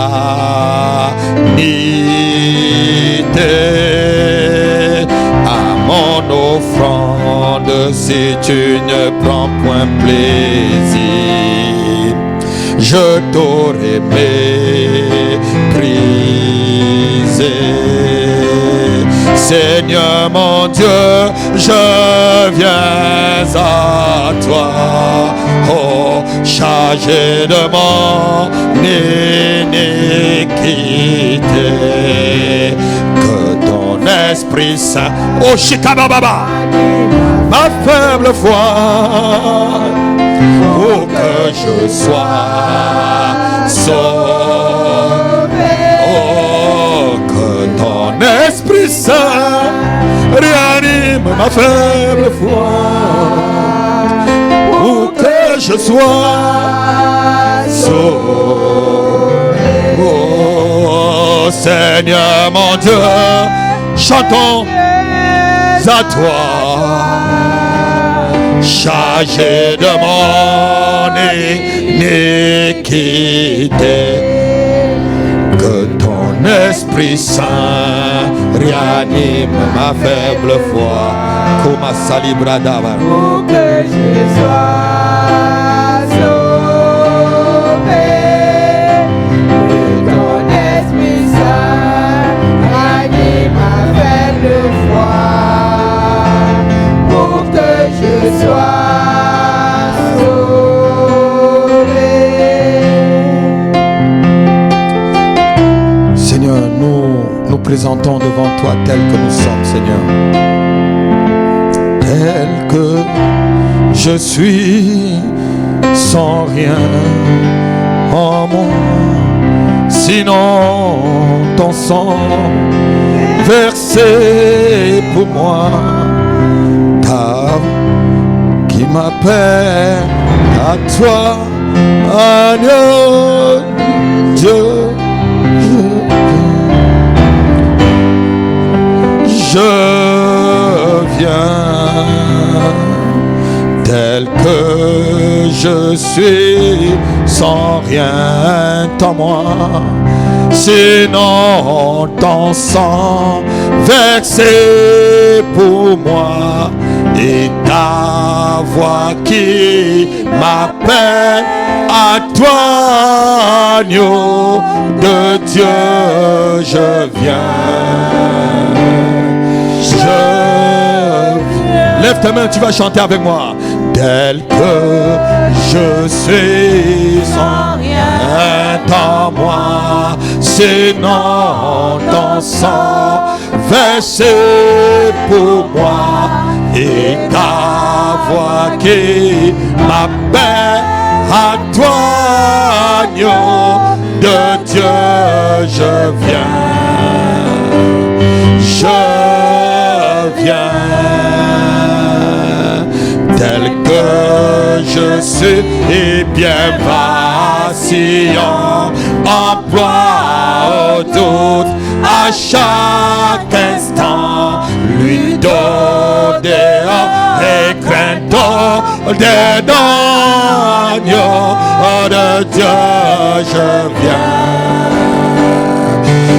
Speaker 1: Mon offrande, si tu ne prends point plaisir, je t'aurais méprisé. Seigneur mon Dieu, je viens à toi, oh, chargé de mon iniquité. Esprit Saint, oh Shikababa, ma faible foi, pour que je sois sauvé. Oh, que ton Esprit Saint réanime ma faible foi, pour que je sois sauvé. Oh Seigneur mon Dieu, chantons à toi, chargé de mon iniquité, que ton Esprit Saint réanime ma faible foi, comme à Salibradava,
Speaker 2: pour que je sois sauvé, que ton Esprit Saint
Speaker 1: présentons devant toi tel que nous sommes, Seigneur. Tel que je suis, sans rien en moi, sinon ton sang versé pour moi, ta qui m'appelle à toi, agneau Dieu. Je viens tel que je suis, sans rien en moi, sinon ton sang versé pour moi, et ta voix qui m'appelle à toi, agneau de Dieu. Je viens. Lève tes mains, tu vas chanter avec moi. Tel que je suis, sans rien en moi, sinon ton sang versé pour moi, et ta voix qui m'appelle à toi, agneau de Dieu. Je viens. Je viens tel que je suis, et bien vacillant, en proie au doute, à chaque instant, lui donner et craindre des agneaux de Dieu. Je viens.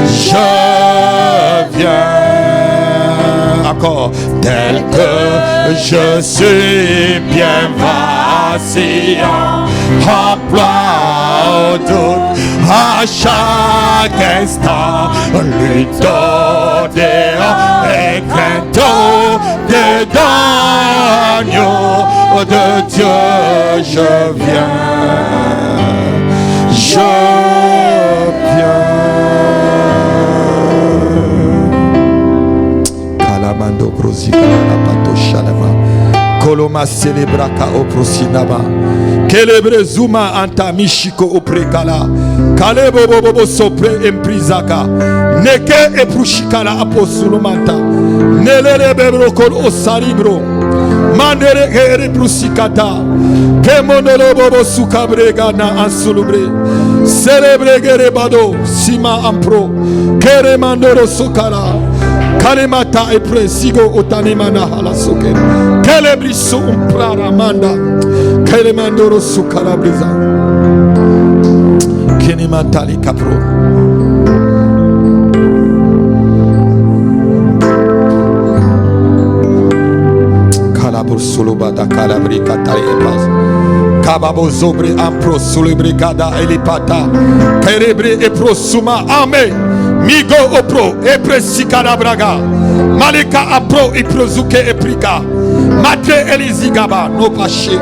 Speaker 1: Je viens. Encore, tel que je suis, bien vacillant, en proie au doute, à chaque instant, lui donner et craindre des agneaux de Dieu. Je viens. Je viens. Kalamando brosika la pato shalama. Koloma celebraka oprosinaba. Kelebre zuma anta mishiko oprekala. Kalebo bobo sopre emprizaka. Neke eprushikala aposulumanta. Nelere bebrokon osaribro. Mandere ere brusikata. Kemonolo bobo sukabrega na ansulubre. Celebre gerebado sima ampro. Kere mandoro sokala. Kalemata e presigo otanimana halasoke. Kelebriso umprara manda. Kelemandoro sukarabriza. Kenimatali kapro. Kalabur sulubada kalabri katari epas. Kababo zobre ampro sulibrigada elipata. Kerebre e prosuma ame. Migo opro e presikada braga. Malika apro e prozuke e prika. Matre elizigaba no pache.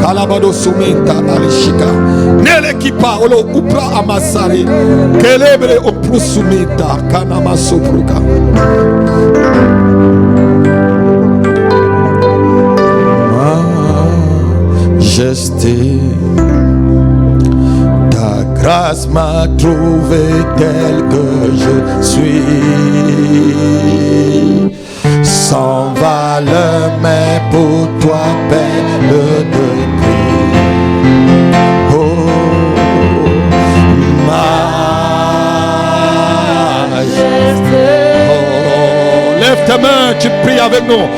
Speaker 1: Kalabado sumenta alishika. Nele kipa olo upra amasari. Kelebre opro sumenta kanama sopruka. Majesté, ta grâce m'a trouvé tel que je suis, sans valeur, mais pour toi, belle de prix. Oh, majesté. Oh, lève ta main, tu pries avec nous.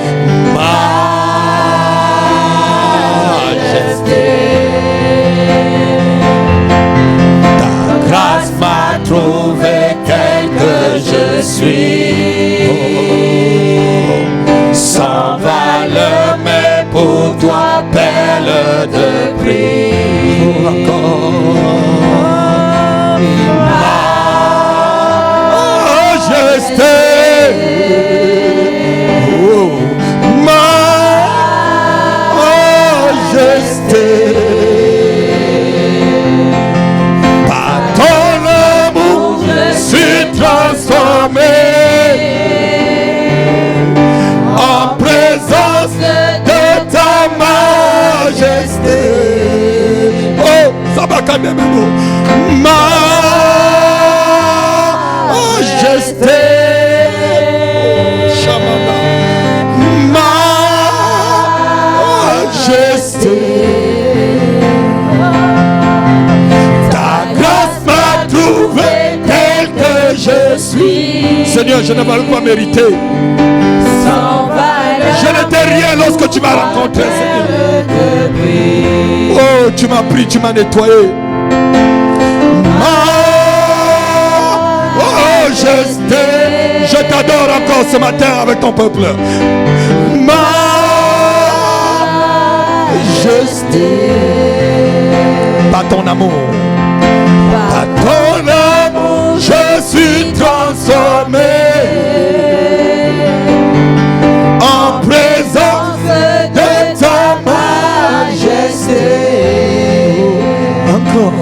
Speaker 1: Ta grâce m'a trouvé tel que je suis, sans valeur, mais pour toi, belle de prix. Majesté. Par ton amour, je suis transformé. Majesté. Majesté. Ta grâce m'a trouvé tel que je suis. Seigneur, je n'ai pas quoi mériter. Je n'étais rien lorsque tu m'as rencontré, Seigneur. Oh, tu m'as pris, tu m'as nettoyé. Majesté, je t'adore encore ce matin avec ton peuple. Majesté, par ton amour, par ton amour, je suis transformé en présence de ta majesté. Encore.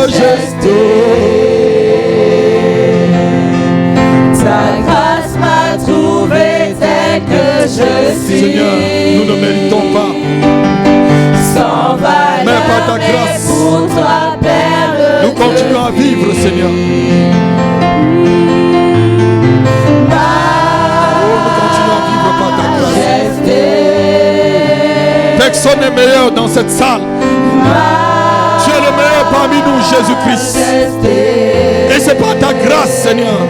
Speaker 1: Majesté,
Speaker 2: ta grâce m'a trouvé tel que je suis.
Speaker 1: Seigneur, nous ne méritons pas,
Speaker 2: sans valeur,
Speaker 1: mais par ta grâce,
Speaker 2: pour toi, perle,
Speaker 1: nous continuons à vivre, Seigneur. Personne n'est meilleur dans cette salle. Tu es le meilleur parmi nous, Jésus-Christ. Et c'est par ta grâce, Seigneur.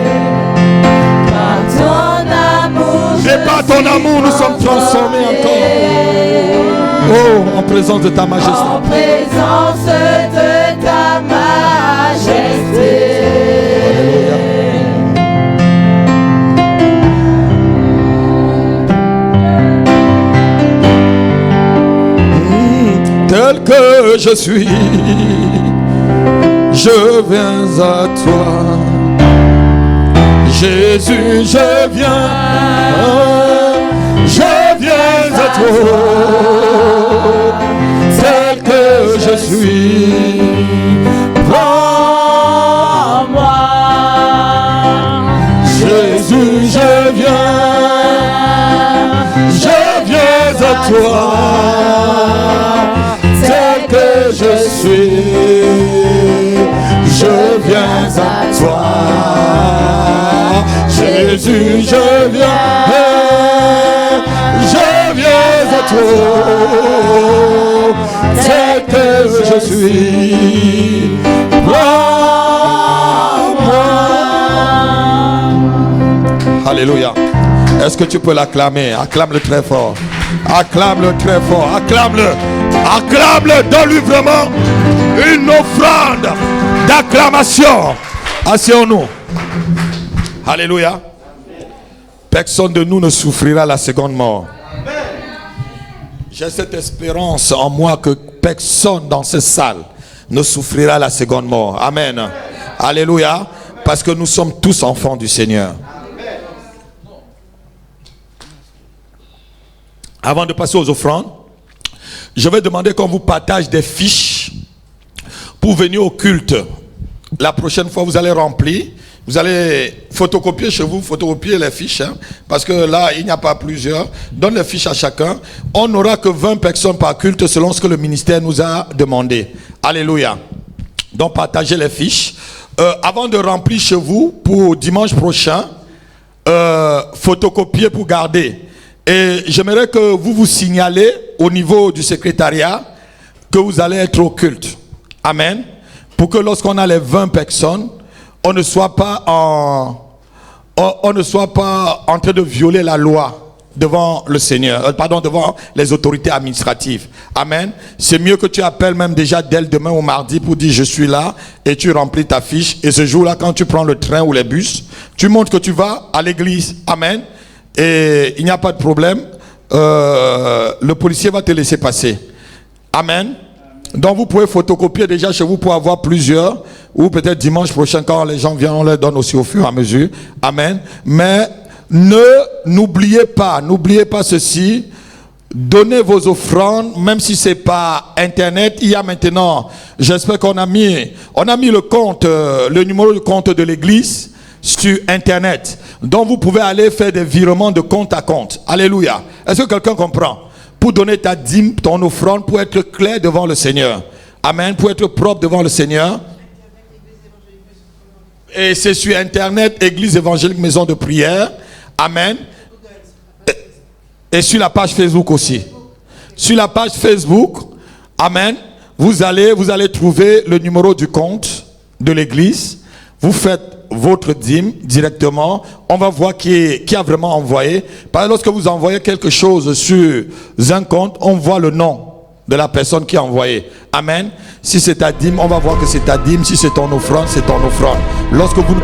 Speaker 1: Et par ton amour, nous sommes transformés encore. Oh, en présence de ta majesté.
Speaker 2: En présence de ta majesté.
Speaker 1: Alléluia. Tel que je suis, je viens à toi. Jésus, je viens à toi. Tel que je suis,
Speaker 2: prends-moi.
Speaker 1: Jésus, je viens à toi. Je suis, je viens à toi, Jésus, je viens à toi, tel que je suis, prends-moi. Alléluia. Est-ce que tu peux l'acclamer? Acclame-le très fort. Acclame-le très fort. Acclame-le. Acclame-le. Donne-lui vraiment une offrande d'acclamation. Asseyons-nous. Alléluia. Personne de nous ne souffrira la seconde mort. J'ai cette espérance en moi que personne dans cette salle ne souffrira la seconde mort. Amen. Alléluia. Parce que nous sommes tous enfants du Seigneur. Avant de passer aux offrandes, je vais demander qu'on vous partage des fiches pour venir au culte. La prochaine fois, vous allez remplir. Vous allez photocopier chez vous, photocopier les fiches. Parce que là, il n'y a pas plusieurs. Donne les fiches à chacun. On n'aura que 20 personnes par culte selon ce que le ministère nous a demandé. Alléluia. Donc, partagez les fiches. Avant de remplir chez vous, pour dimanche prochain, photocopier pour garder. Et j'aimerais que vous vous signalez au niveau du secrétariat que vous allez être au culte. Amen. Pour que lorsqu'on a les 20 personnes, on ne soit pas en train de violer la loi devant le Seigneur, devant les autorités administratives. Amen. C'est mieux que tu appelles même déjà dès le demain ou mardi pour dire je suis là et tu remplis ta fiche. Et ce jour-là, quand tu prends le train ou les bus, tu montres que tu vas à l'église. Amen. Et il n'y a pas de problème. Le policier va te laisser passer. Amen. Donc vous pouvez photocopier déjà chez vous pour avoir plusieurs. Ou peut-être dimanche prochain quand les gens viennent, on les donne aussi au fur et à mesure. Amen. Mais n'oubliez pas ceci. donnez vos offrandes, même si c'est pas internet. Il y a maintenant, j'espère qu'on a mis le compte, le numéro de compte de l'église sur internet. Donc vous pouvez aller faire des virements de compte à compte. Alléluia. Est-ce que quelqu'un comprend? Pour donner ta dîme, ton offrande, pour être clair devant le Seigneur. Amen. Pour être propre devant le Seigneur. Et c'est sur internet, Église évangélique maison de prière. Amen. Et sur la page Facebook aussi. Sur la page Facebook, amen, vous allez trouver le numéro du compte de l'église. Vous faites votre dîme directement. On va voir qui a vraiment envoyé. Parce que lorsque vous envoyez quelque chose sur un compte, on voit le nom de la personne qui a envoyé. Amen. Si c'est ta dîme, on va voir que c'est ta dîme. Si c'est ton offrande, c'est ton offrande. Lorsque vous